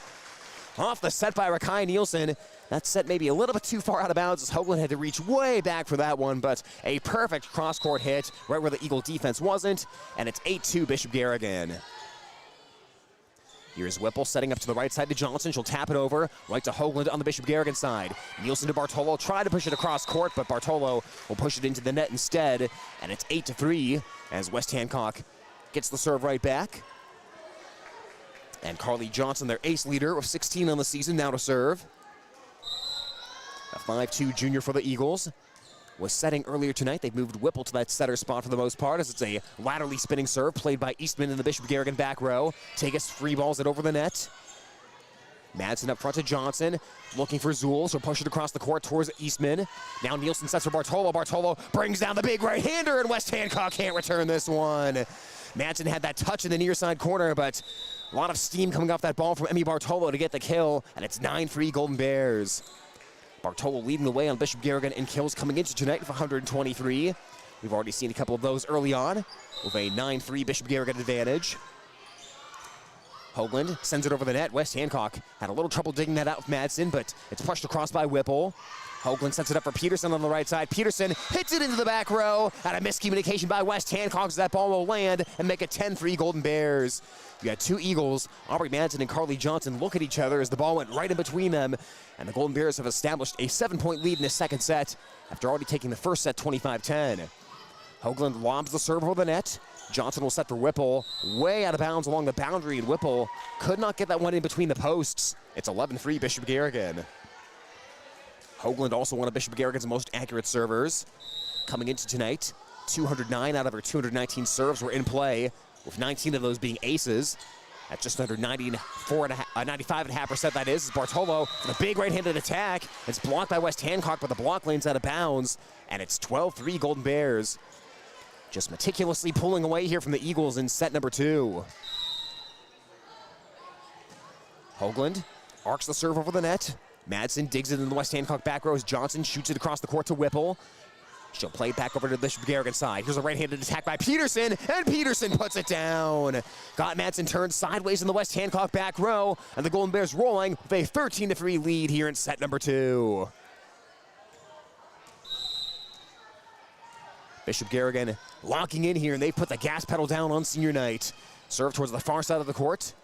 Off the set by Rakai Nielsen. That set maybe a little bit too far out of bounds as Hoagland had to reach way back for that one, but a perfect cross-court hit right where the Eagle defense wasn't, and it's 8-2 Bishop Garrigan. Here's Whipple setting up to the right side to Johnson. She'll tap it over right to Hoagland on the Bishop Garrigan side. Nielsen to Bartolo, try to push it across court, but Bartolo will push it into the net instead, and it's 8-3 as West Hancock gets the serve right back. And Carly Johnson, their ace leader, with 16 on the season, now to serve. A 5'2 junior for the Eagles. Was setting earlier tonight. They've moved Whipple to that setter spot for the most part, as it's a laterally spinning serve played by Eastman in the Bishop Garrigan back row. Tagus free balls it over the net. Madsen up front to Johnson, looking for Zool. She'll push it across the court towards Eastman. Now Nielsen sets for Bartolo. Bartolo brings down the big right-hander, and West Hancock can't return this one. Madsen had that touch in the near side corner, but a lot of steam coming off that ball from Emmy Bartolo to get the kill, and it's 9-3 Golden Bears. Bartolo leading the way on Bishop Garrigan in kills coming into tonight with 123. We've already seen a couple of those early on with a 9-3 Bishop Garrigan advantage. Hoagland sends it over the net. West Hancock had a little trouble digging that out with Madsen, but it's pushed across by Whipple. Hoagland sets it up for Peterson on the right side. Peterson hits it into the back row. And a miscommunication by West Hancock as that ball will land and make it 10-3 Golden Bears. You had two Eagles, Aubrey Madsen and Carly Johnson, look at each other as the ball went right in between them. And the Golden Bears have established a 7-point lead in the second set after already taking the first set 25-10. Hoagland lobs the serve over the net. Johnson will set for Whipple, way out of bounds along the boundary, and Whipple could not get that one in between the posts. It's 11-3 Bishop Garrigan. Hoagland also one of Bishop Garrigan's most accurate servers. Coming into tonight, 209 out of her 219 serves were in play, with 19 of those being aces. At just under 95.5% that is. Bartolo with a big right-handed attack. It's blocked by West Hancock, but the block lane's out of bounds, and it's 12-3 Golden Bears. Just meticulously pulling away here from the Eagles in set number 2. Hoagland arcs the serve over the net. Madsen digs it in the West Hancock back row as Johnson shoots it across the court to Whipple. She'll play it back over to the Bishop Garrigan side. Here's a right-handed attack by Peterson, and Peterson puts it down. Got Madsen turned sideways in the West Hancock back row, and the Golden Bears rolling with a 13-3 lead here in set number 2. Bishop Garrigan locking in here, and they put the gas pedal down on senior night. Serve towards the far side of the court.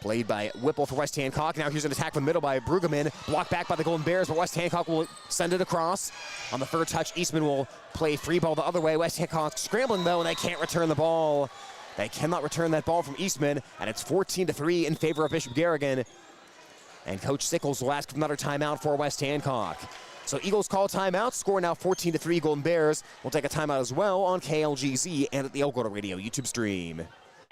Played by Whipple for West Hancock. Now here's an attack from the middle by Brueggemann. Blocked back by the Golden Bears, but West Hancock will send it across. On the third touch, Eastman will play free ball the other way. West Hancock scrambling though, and they can't return the ball. They cannot return that ball from Eastman, and it's 14-3 in favor of Bishop Garrigan. And Coach Sickles will ask for another timeout for West Hancock. So Eagles call timeout, score now 14-3 Golden Bears. We'll take a timeout as well on KLGZ and at the Algona Radio YouTube stream.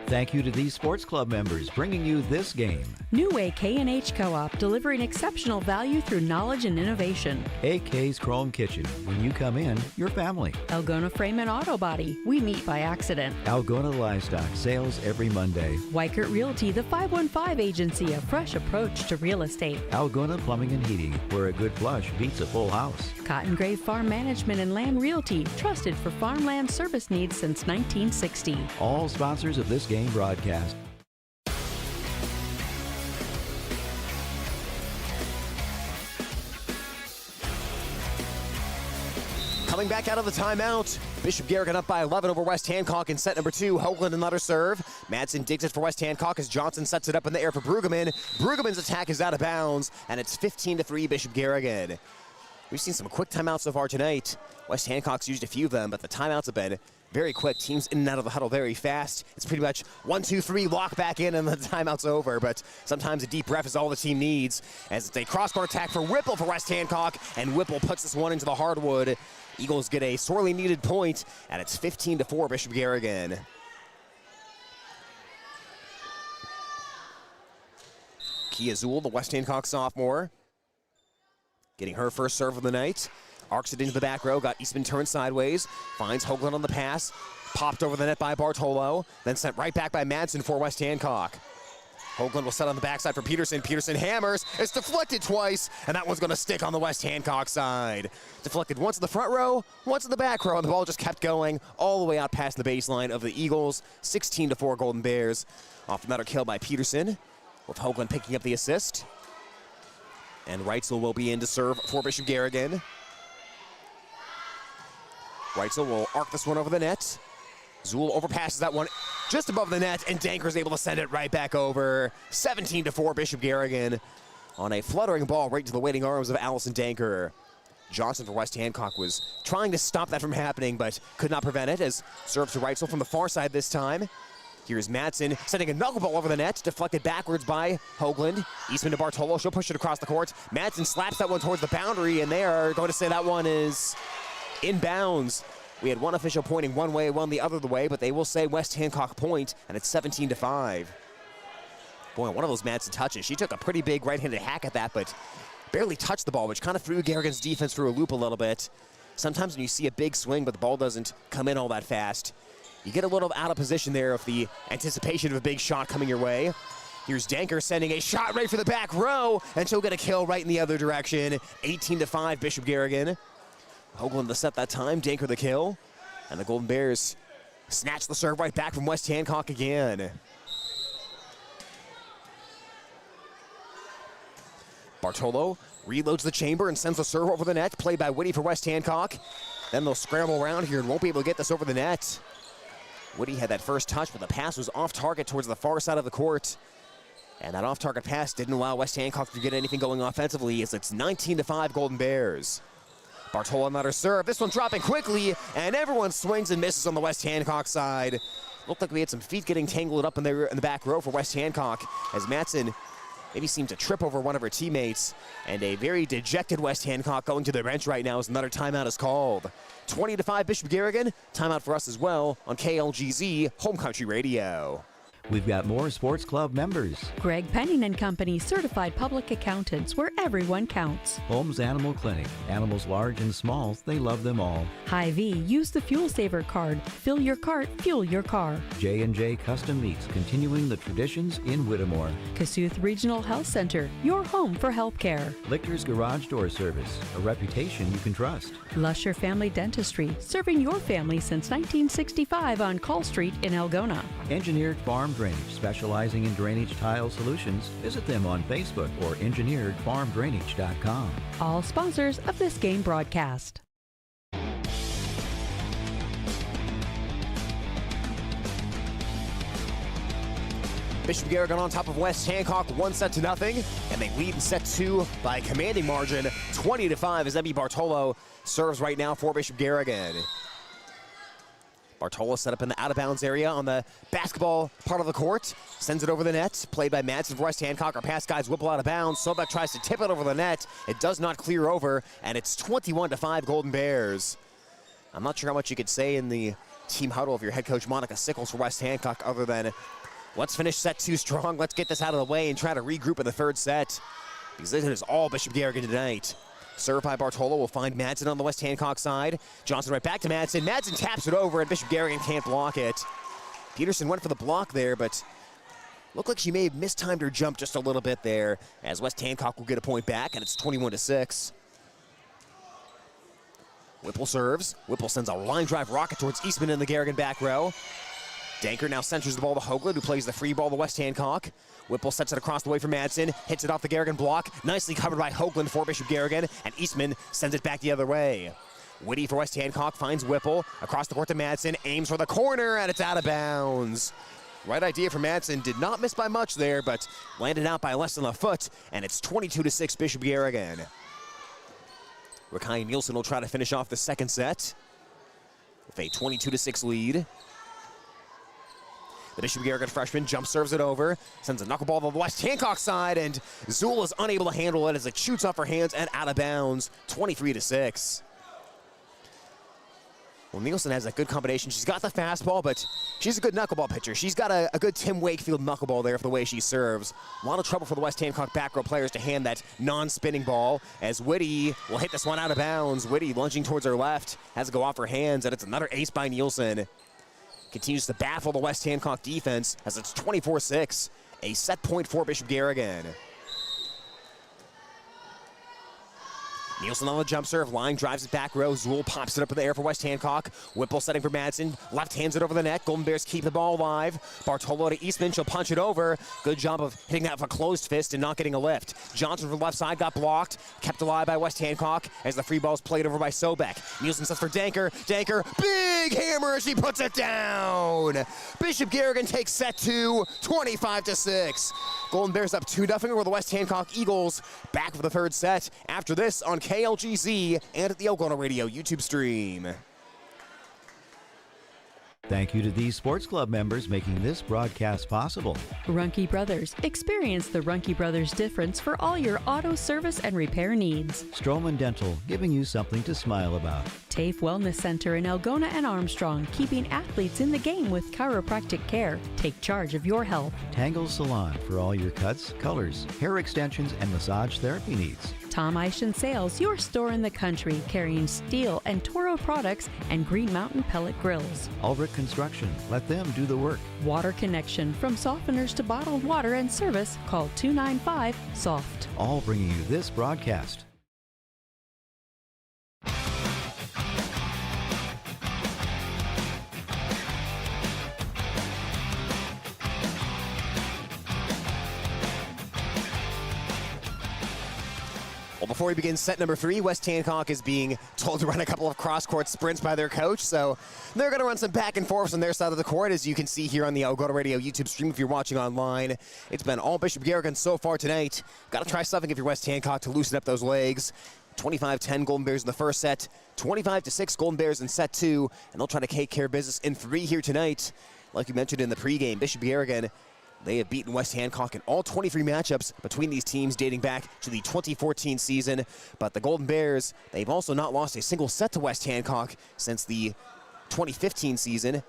Thank you to these sports club members bringing you this game. New Way K&H Co-op, delivering exceptional value through knowledge and innovation. AK's Chrome Kitchen. When you come in, your family. Algona Frame and Auto Body, we meet by accident. Algona Livestock, sales every Monday. Weikert Realty, the 515 agency, a fresh approach to real estate. Algona Plumbing and Heating, where a good flush beats a full house. Cotton Grave Farm Management and Land Realty, trusted for farmland service needs since 1960. All sponsors of this game broadcast. Coming back out of the timeout, Bishop Garrigan up by 11 over West Hancock in set number 2. Hoagland another serve. Madsen digs it for West Hancock as Johnson sets it up in the air for Brueggemann. Brueggemann's attack is out of bounds, and it's 15-3 Bishop Garrigan. We've seen some quick timeouts so far tonight. West Hancock's used a few of them, but the timeouts have been very quick. Teams in and out of the huddle very fast. It's pretty much 1, 2, 3, lock back in, and the timeout's over. But sometimes a deep breath is all the team needs, as it's a cross-court attack for Whipple for West Hancock, and Whipple puts this one into the hardwood. Eagles get a sorely needed point, and it's 15-4 Bishop Garrigan. Kia Zool, the West Hancock sophomore, getting her first serve of the night. Arcs it into the back row, got Eastman turned sideways, finds Hoagland on the pass, popped over the net by Bartolo, then sent right back by Madsen for West Hancock. Hoagland will set on the backside for Peterson. Peterson hammers, it's deflected twice, and that one's gonna stick on the West Hancock side. Deflected once in the front row, once in the back row, and the ball just kept going all the way out past the baseline of the Eagles. 16-4 Golden Bears. Off another kill by Peterson, with Hoagland picking up the assist. And Reitzel will be in to serve for Bishop Garrigan. Reitzel will arc this one over the net. Zool overpasses that one just above the net, and Danker's able to send it right back over. 17-4 Bishop Garrigan on a fluttering ball right into the waiting arms of Allison Danker. Johnson for West Hancock was trying to stop that from happening, but could not prevent it, as serve to Reitzel from the far side this time. Here's Madsen sending a knuckleball over the net, deflected backwards by Hoagland. Eastman to Bartolo, she'll push it across the court. Madsen slaps that one towards the boundary, and they are going to say that one is inbounds. We had one official pointing one way, one the other way, but they will say West Hancock point, and it's 17-5. Boy, one of those Madsen touches. She took a pretty big right-handed hack at that, but barely touched the ball, which kind of threw Garrigan's defense through a loop a little bit. Sometimes when you see a big swing, but the ball doesn't come in all that fast, You get a little out of position there of the anticipation of a big shot coming your way. Here's Danker sending a shot right for the back row, and she'll get a kill right in the other direction. 18-5, Bishop Garrigan. Hoagland the set that time, Danker the kill. And the Golden Bears snatch the serve right back from West Hancock again. Bartolo reloads the chamber and sends the serve over the net, played by Whitty for West Hancock. Then they'll scramble around here and won't be able to get this over the net. Whitty had that first touch, but the pass was off target towards the far side of the court. And that off-target pass didn't allow West Hancock to get anything going offensively, as it's 19-5 Golden Bears. Bartolo on her serve. This one dropping quickly, and everyone swings and misses on the West Hancock side. Looked like we had some feet getting tangled up in the back row for West Hancock, as Matson maybe seemed to trip over one of her teammates. And a very dejected West Hancock going to the bench right now as another timeout is called. 20-5 Bishop Garrigan. Timeout for us as well on KLGZ Home Country Radio. We've got more sports club members. Greg Penning and Company, certified public accountants, where everyone counts. Holmes Animal Clinic. Animals large and small, they love them all. Hy-Vee, use the Fuel Saver card. Fill your cart, fuel your car. J&J Custom Meats, continuing the traditions in Whittemore. Kasuth Regional Health Center, your home for healthcare. Lichter's Garage Door Service, a reputation you can trust. Lusher Family Dentistry, serving your family since 1965 on Call Street in Algona. Engineered Farm Drainage, specializing in drainage tile solutions. Visit them on Facebook or engineeredfarmdrainage.com. All sponsors of this game broadcast. Bishop Garrigan on top of West Hancock, 1-0, and they lead in set 2 by a commanding margin, 20-5, as Emmy Bartolo serves right now for Bishop Garrigan. Bartolo set up in the out-of-bounds area on the basketball part of the court, sends it over the net, played by Madsen for West Hancock. Our pass guys whipple out of bounds. Sobek tries to tip it over the net. It does not clear over, and it's 21-5 Golden Bears. I'm not sure how much you could say in the team huddle of your head coach Monica Sickles for West Hancock other than, let's finish set 2 strong, let's get this out of the way and try to regroup in the third set, because this is all Bishop Garrigan tonight. Served by Bartolo will find Madsen on the West Hancock side. Johnson right back to Madsen. Madsen taps it over, and Bishop Garrigan can't block it. Peterson went for the block there, but looked like she may have mistimed her jump just a little bit there, as West Hancock will get a point back, and it's 21-6. Whipple serves. Whipple sends a line drive rocket towards Eastman in the Garrigan back row. Danker now centers the ball to Hoagland, who plays the free ball to West Hancock. Whipple sets it across the way for Madsen, hits it off the Garrigan block, nicely covered by Hoagland for Bishop Garrigan, and Eastman sends it back the other way. Whitty for West Hancock finds Whipple, across the court to Madsen, aims for the corner, and it's out of bounds. Right idea for Madsen, did not miss by much there, but landed out by less than a foot, and it's 22-6 Bishop Garrigan. Rakai Nielsen will try to finish off the second set with a 22-6 lead. The Bishop Garrigan freshman jump serves it over, sends a knuckleball to the West Hancock side, and Zool is unable to handle it as it shoots off her hands and out of bounds, 23-6. Well, Nielsen has a good combination. She's got the fastball, but she's a good knuckleball pitcher. She's got a good Tim Wakefield knuckleball there for the way she serves. A lot of trouble for the West Hancock back row players to hand that non-spinning ball, as Whitty will hit this one out of bounds. Whitty lunging towards her left, has to go off her hands, and it's another ace by Nielsen. Continues to baffle the West Hancock defense as it's 24-6, a set point for Bishop Garrigan. Nielsen on the jump serve, line drives it back row. Zool pops it up in the air for West Hancock. Whipple setting for Madsen, left hands it over the net. Golden Bears keep the ball alive. Bartolo to Eastman, she'll punch it over. Good job of hitting that with a closed fist and not getting a lift. Johnson from the left side got blocked, kept alive by West Hancock as the free ball's played over by Sobek. Nielsen sets for Danker. Danker, big hammer, she puts it down. Bishop Garrigan takes set 2, 25-6. Golden Bears up 2-0 over the West Hancock Eagles. Back for the third set after this on KLGZ and at the Algona Radio YouTube stream. Thank you to these sports club members making this broadcast possible. Runkey Brothers. Experience the Runkey Brothers difference for all your auto service and repair needs. Stroman Dental, giving you something to smile about. TAFE Wellness Center in Algona and Armstrong, keeping athletes in the game with chiropractic care. Take charge of your health. Tangle Salon for all your cuts, colors, hair extensions, and massage therapy needs. Tom Eischen Sales, your store in the country, carrying Steel and Toro products and Green Mountain pellet grills. Ulrich Construction, let them do the work. Water Connection, from softeners to bottled water and service, call 295-SOFT. All bringing you this broadcast. Well, before we begin set number 3, West Hancock is being told to run a couple of cross-court sprints by their coach, so they're going to run some back and forths on their side of the court, as you can see here on the Algona Radio YouTube stream if you're watching online. It's been all Bishop Garrigan so far tonight. Got to try something if you're West Hancock to loosen up those legs. 25-10 Golden Bears in the first set, 25-6 Golden Bears in set 2, and they'll try to take care of business in 3 here tonight. Like you mentioned in the pregame, Bishop Garrigan, they have beaten West Hancock in all 23 matchups between these teams dating back to the 2014 season. But the Golden Bears, they've also not lost a single set to West Hancock since the 2015 season.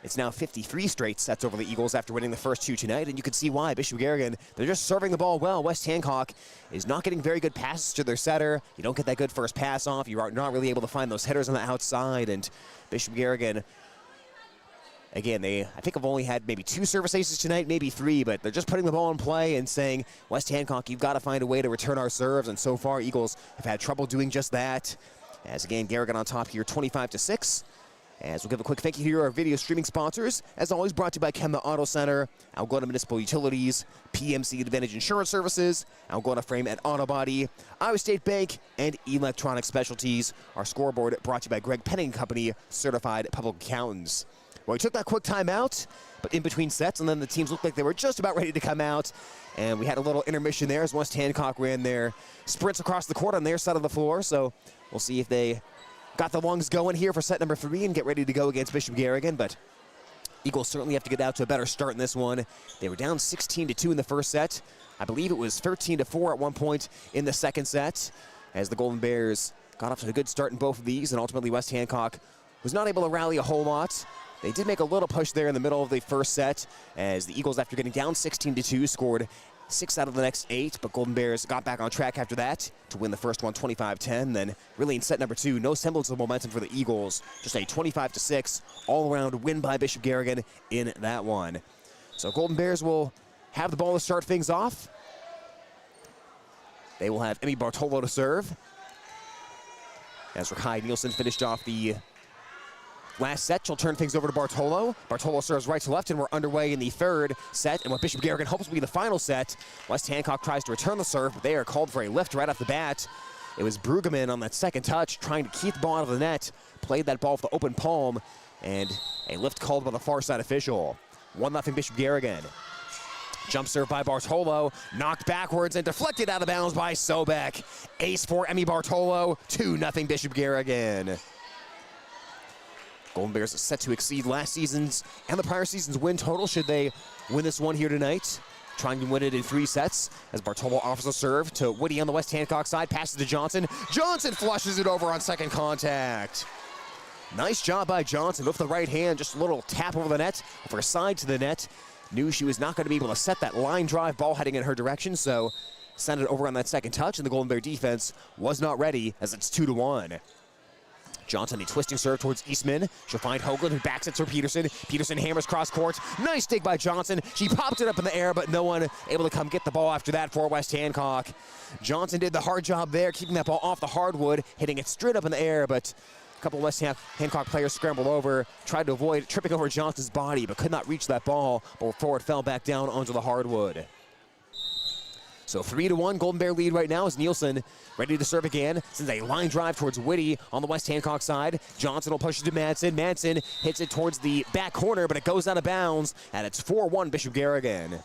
It's now 53 straight sets over the Eagles after winning the first 2 tonight, and you can see why. Bishop Garrigan, they're just serving the ball well. West Hancock is not getting very good passes to their setter. You don't get that good first pass off. You are not really able to find those headers on the outside, and Bishop Garrigan, again, I think have only had maybe 2 service aces tonight, maybe 3, but they're just putting the ball in play and saying, West Hancock, you've got to find a way to return our serves, and so far, Eagles have had trouble doing just that. As again, Garrigan on top here, 25-6. As we'll give a quick thank you to our video streaming sponsors, as always brought to you by Chemna Auto Center, Algona Municipal Utilities, PMC Advantage Insurance Services, Algona Frame and Auto Body, Iowa State Bank, and Electronic Specialties. Our scoreboard brought to you by Greg Penning Company, Certified Public Accountants. Well, we took that quick timeout, but in between sets, and then the teams looked like they were just about ready to come out, and we had a little intermission there as West Hancock ran their sprints across the court on their side of the floor, so we'll see if they got the lungs going here for set number 3 and get ready to go against Bishop Garrigan, but Eagles certainly have to get out to a better start in this one. They were down 16-2 in the first set. I believe it was 13-4 at one point in the second set, as the Golden Bears got off to a good start in both of these, and ultimately West Hancock was not able to rally a whole lot. They did make a little push there in the middle of the first set, as the Eagles, after getting down 16-2, scored 6 out of the next 8, but Golden Bears got back on track after that to win the first one 25-10. Then really in set number 2, no semblance of momentum for the Eagles, just a 25-6 all-around win by Bishop Garrigan in that one. So Golden Bears will have the ball to start things off. They will have Emmy Bartolo to serve, as Rakai Nielsen finished off the last set. She'll turn things over to Bartolo. Bartolo serves right to left, and we're underway in the third set. And what Bishop Garrigan hopes will be the final set, West Hancock tries to return the serve, but they are called for a lift right off the bat. It was Brueggemann on that second touch, trying to keep the ball out of the net, played that ball with the open palm, and a lift called by the far side official. 1-0 Bishop Garrigan. Jump serve by Bartolo, knocked backwards and deflected out of bounds by Sobek. Ace for Emmy Bartolo, 2-0 Bishop Garrigan. Golden Bears are set to exceed last season's and the prior season's win total should they win this one here tonight. Trying to win it in 3 sets as Bartolo offers a serve to Woody on the West Hancock side, passes to Johnson. Johnson flushes it over on second contact. Nice job by Johnson with the right hand, just a little tap over the net, over a side to the net. Knew she was not going to be able to set that line drive ball heading in her direction, so sent it over on that second touch, and the Golden Bear defense was not ready as it's 2-1. Johnson, a twisting serve towards Eastman. She'll find Hoagland, who backs it to Peterson. Peterson hammers cross court. Nice dig by Johnson. She popped it up in the air, but no one able to come get the ball after that for West Hancock. Johnson did the hard job there, keeping that ball off the hardwood, hitting it straight up in the air, but a couple of West Hancock players scrambled over, tried to avoid tripping over Johnson's body, but could not reach that ball before it fell back down onto the hardwood. So 3-1 Golden Bear lead right now as Nielsen ready to serve again. Sends a line drive towards Whitty on the West Hancock side. Johnson will push it to Madsen. Madsen hits it towards the back corner, but it goes out of bounds, and it's 4-1 Bishop Garrigan. It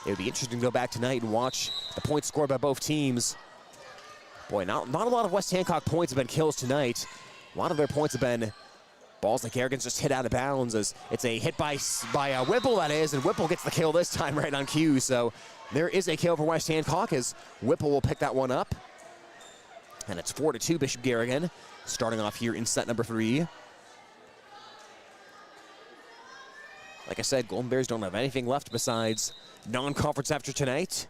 would be interesting to go back tonight and watch the points scored by both teams. Boy, not a lot of West Hancock points have been kills tonight. A lot of their points have been balls that Garrigan's just hit out of bounds, as it's a hit by Whipple, that is, and Whipple gets the kill this time right on cue. So there is a kill for West Hancock as Whipple will pick that one up. And it's 4-2 Bishop Garrigan, starting off here in set number 3. Like I said, Golden Bears don't have anything left besides non-conference after tonight.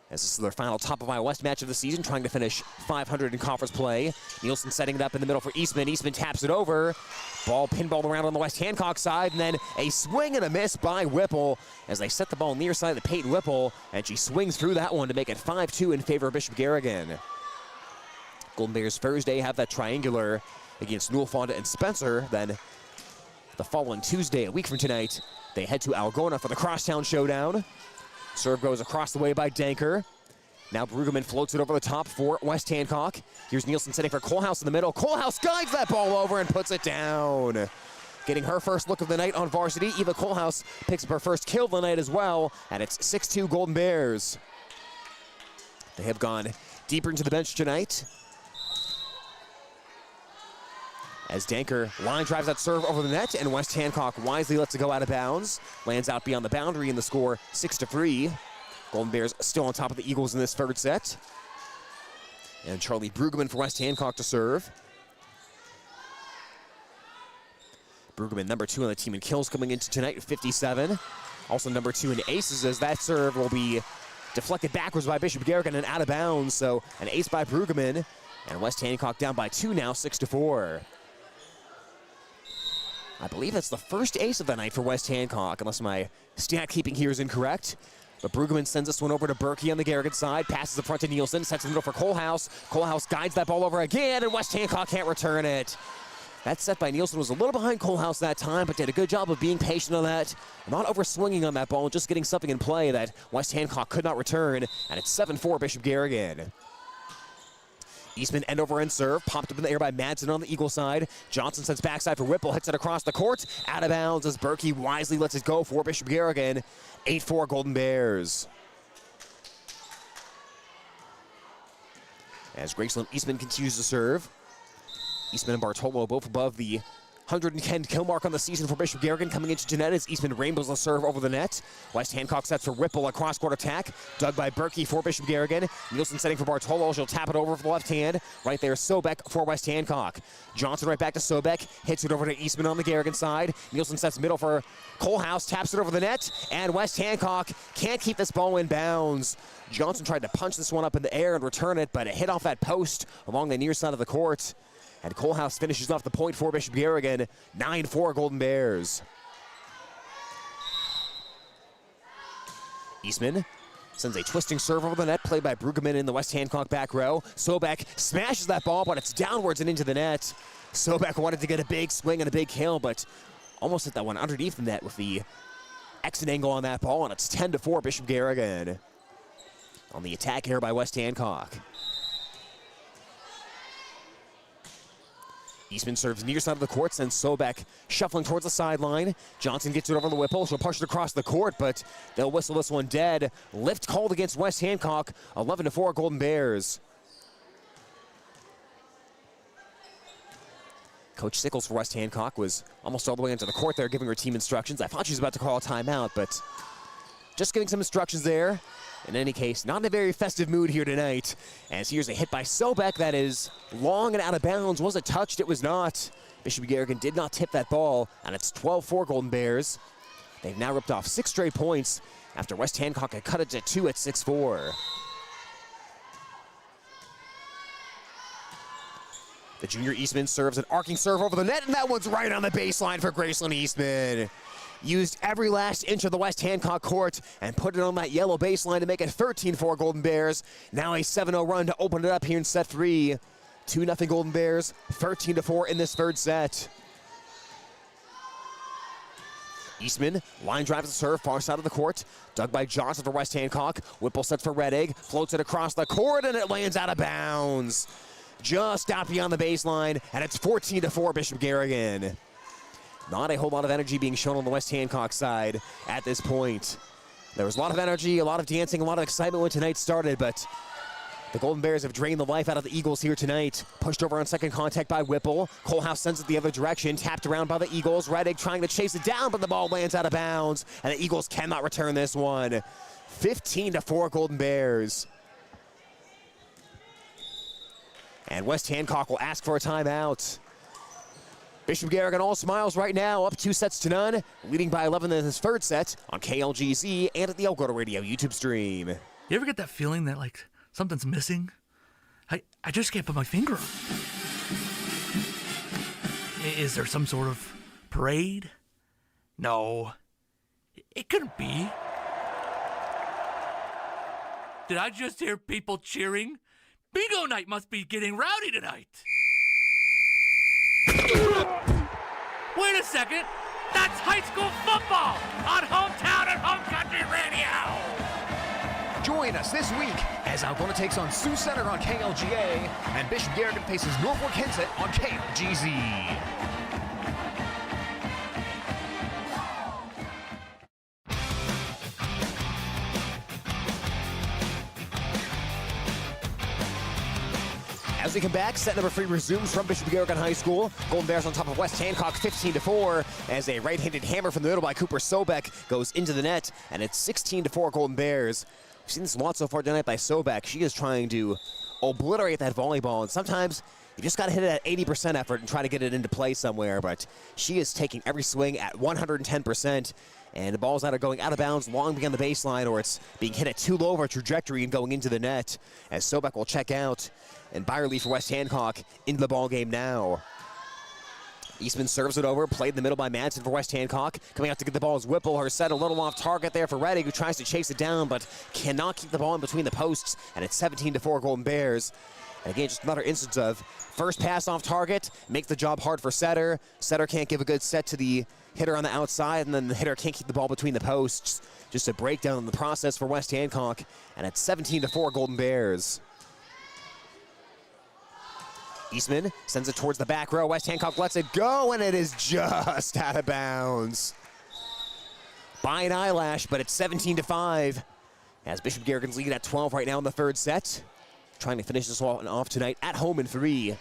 As this is their final top of Iowa West match of the season, trying to finish 500 in conference play. Nielsen setting it up in the middle for Eastman. Eastman taps it over. Ball pinballed around on the West Hancock side, and then a swing and a miss by Whipple as they set the ball near side of Peyton Whipple, and she swings through that one to make it 5-2 in favor of Bishop Garrigan. Golden Bears Thursday have that triangular against Newell, Fonda, and Spencer. Then the following Tuesday, a week from tonight, they head to Algona for the Crosstown Showdown. Serve goes across the way by Danker. Now Brueggemann floats it over the top for West Hancock. Here's Nielsen setting for Kohlhaus in the middle. Kohlhaus guides that ball over and puts it down. Getting her first look of the night on varsity, Eva Kohlhaus picks up her first kill of the night as well, and it's 6-2 Golden Bears. They have gone deeper into the bench tonight, as Danker line drives that serve over the net, and West Hancock wisely lets it go out of bounds. Lands out beyond the boundary, and the score 6-3. Golden Bears still on top of the Eagles in this third set. And Charlie Brueggemann for West Hancock to serve. Brueggemann, number 2 on the team in kills coming into tonight with 57. Also number 2 in aces, as that serve will be deflected backwards by Bishop Garrigan and out of bounds. So an ace by Brueggemann, and West Hancock down by 2 now, 6-4. I believe that's the first ace of the night for West Hancock, unless my stat keeping here is incorrect. But Brueggemann sends this one over to Berkey on the Garrigan side, passes the front to Nielsen, sets the middle for Kohlhaus. Kohlhaus guides that ball over again, and West Hancock can't return it. That set by Nielsen was a little behind Kohlhaus that time, but did a good job of being patient on that, not over swinging on that ball, just getting something in play that West Hancock could not return, and it's 7-4 Bishop Garrigan. Eastman end over end serve, popped up in the air by Madsen on the Eagle side. Johnson sends backside for Whipple, hits it across the court, out of bounds as Berkey wisely lets it go for Bishop Garrigan. 8-4 Golden Bears. As Graceland Eastman continues to serve. Eastman and Bartolo both above the 110 kill mark on the season for Bishop Garrigan. Coming into Jeanette as Eastman rainbows the serve over the net. West Hancock sets for Whipple, a cross-court attack. Dug by Berkey for Bishop Garrigan. Nielsen setting for Bartolo. She'll tap it over for the left hand. Right there, Sobek for West Hancock. Johnson right back to Sobek. Hits it over to Eastman on the Garrigan side. Nielsen sets middle for Kohlhaus. Taps it over the net. And West Hancock can't keep this ball in bounds. Johnson tried to punch this one up in the air and return it, but it hit off that post along the near side of the court. And Kohlhaus finishes off the point for Bishop Garrigan. 9-4 Golden Bears. Eastman sends a twisting serve over the net, played by Brueggemann in the West Hancock back row. Sobek smashes that ball, but it's downwards and into the net. Sobek wanted to get a big swing and a big kill, but almost hit that one underneath the net with the exit angle on that ball, and it's 10-4 Bishop Garrigan. On the attack here by West Hancock. Eastman serves near side of the court, sends Sobek shuffling towards the sideline. Johnson gets it over the Whipple. She'll push it across the court, but they'll whistle this one dead. Lift called against West Hancock. 11-4 Golden Bears. Coach Sickles for West Hancock was almost all the way into the court there giving her team instructions. I thought she was about to call a timeout, but just giving some instructions there. In any case, not in a very festive mood here tonight. As here's a hit by Sobek that is long and out of bounds. Was it touched? It was not. Bishop Garrigan did not tip that ball, and it's 12-4 Golden Bears. They've now ripped off 6 straight points after West Hancock had cut it to 2 at 6-4. The junior Eastman serves an arcing serve over the net, and that one's right on the baseline for Graceland Eastman. Used every last inch of the West Hancock court and put it on that yellow baseline to make it 13-4 Golden Bears. Now a 7-0 run to open it up here in set 3. 2-0 Golden Bears, 13-4 in this third set. Eastman line drives the serve, far side of the court. Dug by Johnson for West Hancock. Whipple sets for Red Egg, floats it across the court, and it lands out of bounds. Just out beyond the baseline, and it's 14-4 Bishop Garrigan. Not a whole lot of energy being shown on the West Hancock side at this point. There was a lot of energy, a lot of dancing, a lot of excitement when tonight started, but the Golden Bears have drained the life out of the Eagles here tonight. Pushed over on second contact by Whipple. Kohlhaus sends it the other direction, tapped around by the Eagles. Red Egg trying to chase it down, but the ball lands out of bounds, and the Eagles cannot return this one. 15-4 Golden Bears. And West Hancock will ask for a timeout. Bishop Garrigan all smiles right now, up 2-0, leading by 11 in his third set on KLGZ and at the Algona Radio YouTube stream. You ever get that feeling that, like, something's missing? I just can't put my finger on it. Is there some sort of parade? No. It couldn't be. Did I just hear people cheering? Bingo night must be getting rowdy tonight. Wait a second. That's high school football on Hometown and Home Country Radio. Join us this week as Algona takes on Sioux Center on KLGA and Bishop Garrigan faces Norfolk Hensett on KLGZ. As we come back, set number 3 resumes from Bishop Garrigan High School. Golden Bears on top of West Hancock 15-4 as a right-handed hammer from the middle by Cooper Sobek goes into the net, and it's 16-4 Golden Bears. We've seen this a lot so far tonight by Sobek. She is trying to obliterate that volleyball, and sometimes you just got to hit it at 80% effort and try to get it into play somewhere, but she is taking every swing at 110%, and the ball's either going out of bounds long beyond the baseline or it's being hit at too low of a trajectory and going into the net as Sobek will check out, and Byerly for West Hancock into the ball game now. Eastman serves it over, played in the middle by Madsen for West Hancock. Coming out to get the ball is Whipple. Her set a little off target there for Reddick, who tries to chase it down, but cannot keep the ball in between the posts, and it's 17-4 Golden Bears. And again, just another instance of first pass off target, makes the job hard for Setter. Setter can't give a good set to the hitter on the outside, and then the hitter can't keep the ball between the posts. Just a breakdown in the process for West Hancock, and it's 17-4 Golden Bears. Eastman sends it towards the back row. West Hancock lets it go, and it is just out of bounds. By an eyelash, but it's 17-5. As Bishop Garrigan's lead at 12 right now in the third set. Trying to finish this one off tonight at home in 3.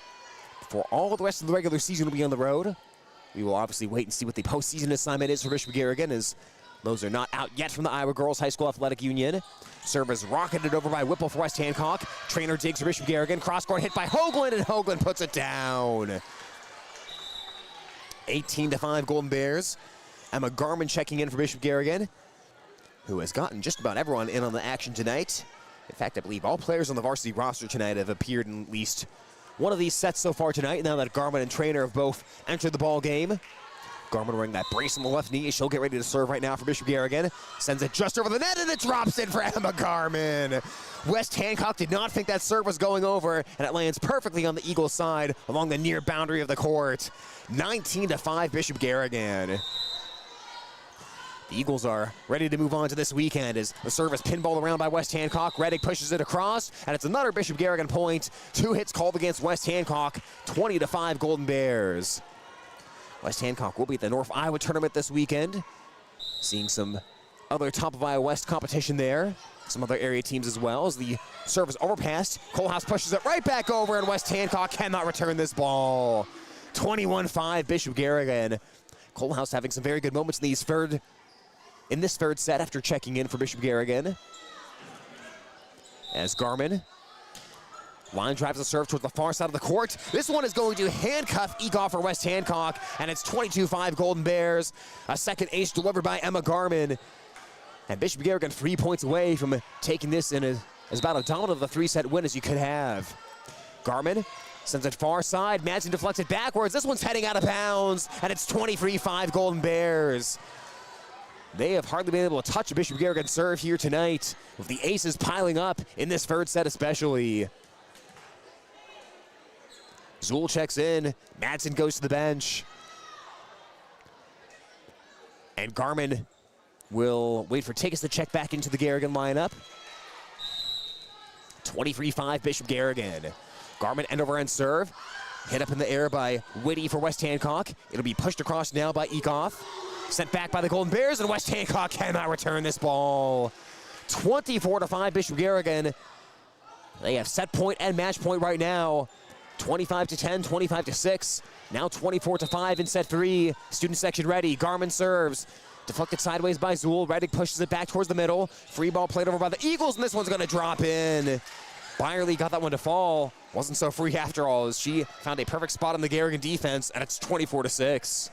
For all the rest of the regular season will be on the road. We will obviously wait and see what the postseason assignment is for Bishop Garrigan, as those are not out yet from the Iowa Girls High School Athletic Union. Serve is rocketed over by Whipple for West Hancock. Trainer digs for Bishop Garrigan. Cross-court hit by Hoagland, and Hoagland puts it down. 18-5 Golden Bears. Emma Garman checking in for Bishop Garrigan, who has gotten just about everyone in on the action tonight. In fact, I believe all players on the varsity roster tonight have appeared in at least one of these sets so far tonight, now that Garman and Trainer have both entered the ball game. Garman wearing that brace on the left knee. She'll get ready to serve right now for Bishop Garrigan. Sends it just over the net, and it drops in for Emma Garman. West Hancock did not think that serve was going over, and it lands perfectly on the Eagles' side along the near boundary of the court. 19-5 Bishop Garrigan. The Eagles are ready to move on to this weekend as the serve is pinballed around by West Hancock. Reddick pushes it across, and it's another Bishop Garrigan point. 2 hits called against West Hancock. 20-5 Golden Bears. West Hancock will be at the North Iowa tournament this weekend. Seeing some other top of Iowa West competition there. Some other area teams as well, as the serve is overpassed. Coalhouse pushes it right back over, and West Hancock cannot return this ball. 21-5 Bishop Garrigan. Coalhouse having some very good moments in this third set after checking in for Bishop Garrigan. As Garman line drives the serve towards the far side of the court. This one is going to handcuff Egoff for West Hancock, and it's 22-5 Golden Bears. A second ace delivered by Emma Garman. And Bishop Garrigan 3 points away from taking this in as about a dominant of the 3-set win as you could have. Garman sends it far side. Madsen deflects it backwards. This one's heading out of bounds, and it's 23-5 Golden Bears. They have hardly been able to touch a Bishop Garrigan serve here tonight, with the aces piling up in this third set especially. Zool checks in. Madsen goes to the bench. And Garman will wait for Tickets to check back into the Garrigan lineup. 23-5 Bishop Garrigan. Garman end over end serve. Hit up in the air by Whitty for West Hancock. It'll be pushed across now by Egoff. Sent back by the Golden Bears, and West Hancock cannot return this ball. 24-5 Bishop Garrigan. They have set point and match point right now. 25-10, 25-6. Now 24-5 in set 3. Student section ready. Garman serves. Deflected sideways by Zool. Reddick pushes it back towards the middle. Free ball played over by the Eagles, and this one's going to drop in. Byerly got that one to fall. Wasn't so free after all, as she found a perfect spot on the Garrigan defense, and it's 24-6.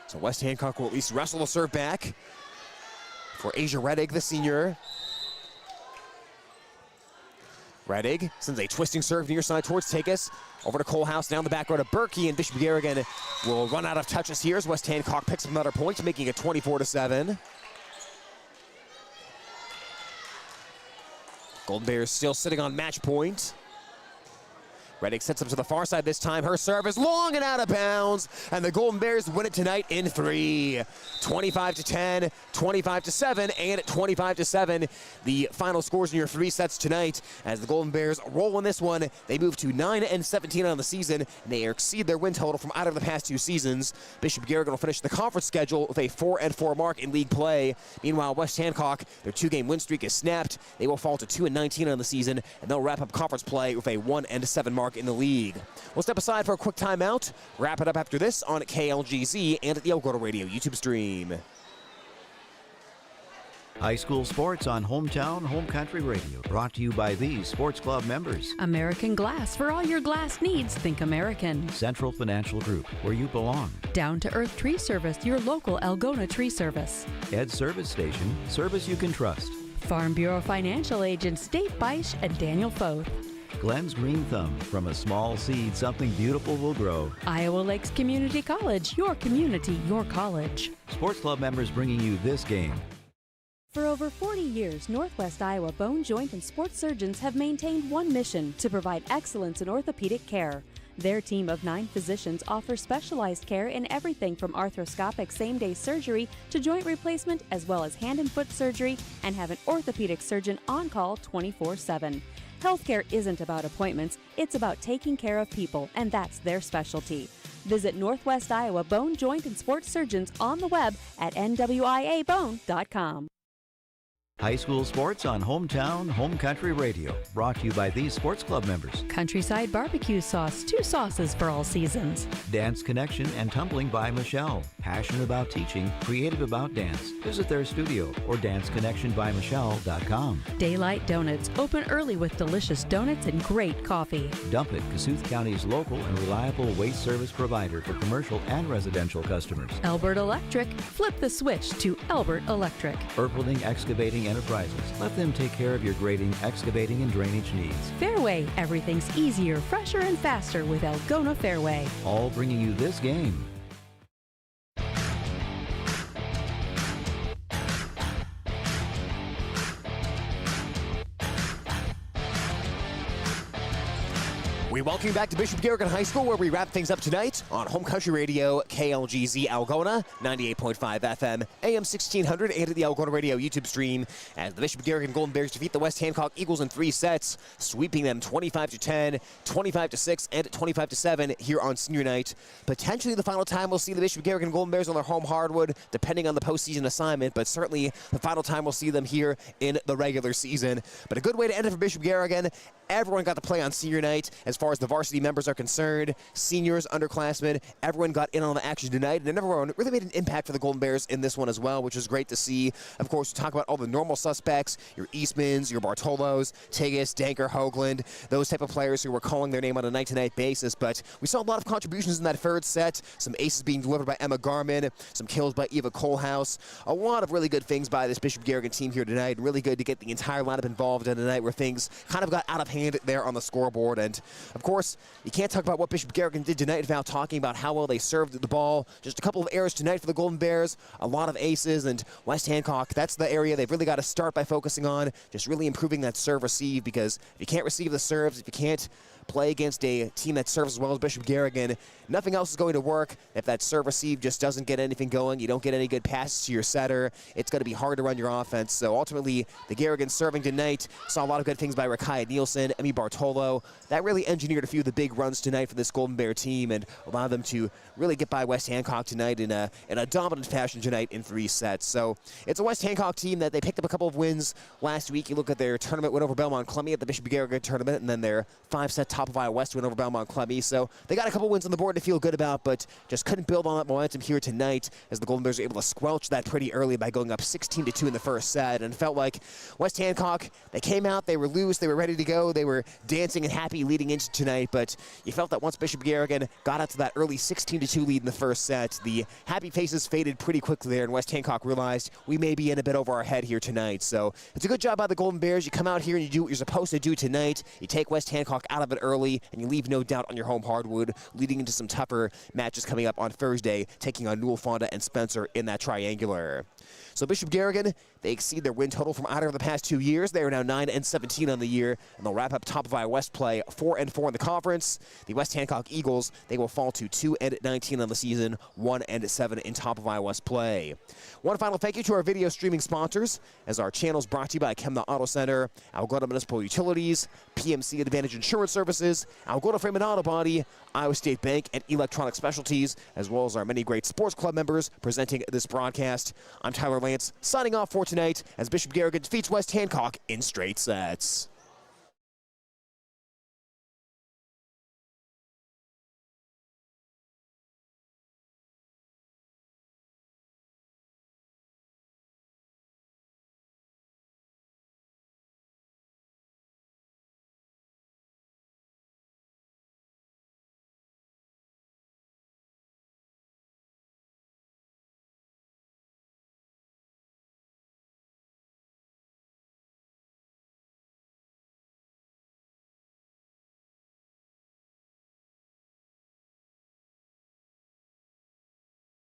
So West Hancock will at least wrestle the serve back. for Asia Redig, the senior. Redig sends a twisting serve near side towards Takis. Over to Colehouse, down the back row to Berkey, and Bishop Garrigan will run out of touches here as West Hancock picks up another point, making it 24-7. Golden Bears still sitting on match point. Redig sets up to the far side this time. Her serve is long and out of bounds, and the Golden Bears win it tonight in 3. 25-10, 25-7, and 25-7. The final scores in your 3 sets tonight as the Golden Bears roll in this one. They move to 9-17 on the season, and they exceed their win total from out of the past 2 seasons. Bishop Garrigan will finish the conference schedule with a 4-4 mark in league play. Meanwhile, West Hancock, their 2-game win streak is snapped. They will fall to 2-19 on the season, and they'll wrap up conference play with a 1-7 mark in the league. We'll step aside for a quick timeout. Wrap it up after this on KLGZ and at the Algona Radio YouTube stream. High school sports on Hometown Home Country Radio. Brought to you by these sports club members. American Glass. For all your glass needs, think American. Central Financial Group, where you belong. Down to Earth Tree Service, your local Algona tree service. Ed Service Station, service you can trust. Farm Bureau Financial Agents Dave Beisch and Daniel Foth. Glenn's Green Thumb. From a small seed, something beautiful will grow. Iowa Lakes Community College. Your community, your college. Sports club members bringing you this game. For over 40 years, Northwest Iowa bone, joint, and sports surgeons have maintained one mission: to provide excellence in orthopedic care. Their team of 9 physicians offers specialized care in everything from arthroscopic same-day surgery to joint replacement, as well as hand and foot surgery, and have an orthopedic surgeon on call 24/7. Healthcare isn't about appointments, it's about taking care of people, and that's their specialty. Visit Northwest Iowa Bone, Joint, and Sports Surgeons on the web at nwiabone.com. High school sports on Hometown Home Country Radio. Brought to you by these sports club members. Countryside Barbecue Sauce, 2 sauces for all seasons. Dance Connection and Tumbling by Michelle. Passionate about teaching, creative about dance. Visit their studio or danceconnectionbymichelle.com. Daylight Donuts, open early with delicious donuts and great coffee. Dump It, Kasuth County's local and reliable waste service provider for commercial and residential customers. Albert Electric, flip the switch to Albert Electric. Erpelding Excavating Enterprises. Let them take care of your grading, excavating, and drainage needs. Fairway, everything's easier, fresher, and faster with Algona Fairway. All bringing you this game. We welcome you back to Bishop Garrigan High School, where we wrap things up tonight on Home Country Radio, KLGZ Algona, 98.5 FM, AM 1600, and at the Algona Radio YouTube stream, as the Bishop Garrigan Golden Bears defeat the West Hancock Eagles in 3 sets, sweeping them 25-10, 25-6, and 25-7 here on senior night. Potentially the final time we'll see the Bishop Garrigan Golden Bears on their home hardwood, depending on the postseason assignment, but certainly the final time we'll see them here in the regular season. But a good way to end it for Bishop Garrigan. Everyone got to play on senior night as far as the varsity members are concerned. Seniors, underclassmen, everyone got in on the action tonight, and everyone really made an impact for the Golden Bears in this one as well, which was great to see. Of course, we talk about all the normal suspects, your Eastmans, your Bartolos, Tigges, Danker, Hoagland, those type of players who were calling their name on a night-to-night basis, but we saw a lot of contributions in that third set, some aces being delivered by Emma Garman, some kills by Eva Colehouse, a lot of really good things by this Bishop Garrigan team here tonight, and really good to get the entire lineup involved in a night where things kind of got out of hand there on the scoreboard. And of course, you can't talk about what Bishop Garrigan did tonight without talking about how well they served the ball. Just a couple of errors tonight for the Golden Bears, a lot of aces, and West Hancock, that's the area they've really got to start by focusing on, just really improving that serve-receive, because if you can't receive the serves, if you can't play against a team that serves as well as Bishop Garrigan, nothing else is going to work. If that serve-receive just doesn't get anything going, you don't get any good passes to your setter, it's going to be hard to run your offense. So ultimately, the Garrigan serving tonight saw a lot of good things by Rakaya Nielsen, Emmy Bartolo. That really engineered a few of the big runs tonight for this Golden Bear team and allowed them to really get by West Hancock tonight in a dominant fashion tonight in 3 sets. So it's a West Hancock team that they picked up a couple of wins last week. You look at their tournament win over Belmont Clemmy at the Bishop Garrigan tournament, and then their 5-set tie top of Iowa West win over Belmont Clemmy. So they got a couple wins on the board to feel good about, but just couldn't build on that momentum here tonight as the Golden Bears were able to squelch that pretty early by going up 16-2 in the first set. And it felt like West Hancock, they came out, they were loose, they were ready to go, they were dancing and happy leading into tonight, but you felt that once Bishop Garrigan got out to that early 16-2 lead in the first set, the happy faces faded pretty quickly there, and West Hancock realized we may be in a bit over our head here tonight. So it's a good job by the Golden Bears. You come out here and you do what you're supposed to do tonight. You take West Hancock out of it early, and you leave no doubt on your home hardwood, leading into some tougher matches coming up on Thursday, taking on Newell, Fonda, and Spencer in that triangular. So Bishop Garrigan, they exceed their win total from either of the past 2 years. They are now 9-17 on the year, and they'll wrap up top of Iowa West play 4-4 in the conference. The West Hancock Eagles, they will fall to 2-19 on the season, 1-7 in top of Iowa West play. One final thank you to our video streaming sponsors, as our channel is brought to you by Chemna Auto Center, Algona Municipal Utilities, PMC Advantage Insurance Services, Algona Frame and Auto Body, Iowa State Bank, and Electronic Specialties, as well as our many great sports club members presenting this broadcast. I'm Tyler Lance, signing off for tonight as Bishop Garrigan defeats West Hancock in straight sets.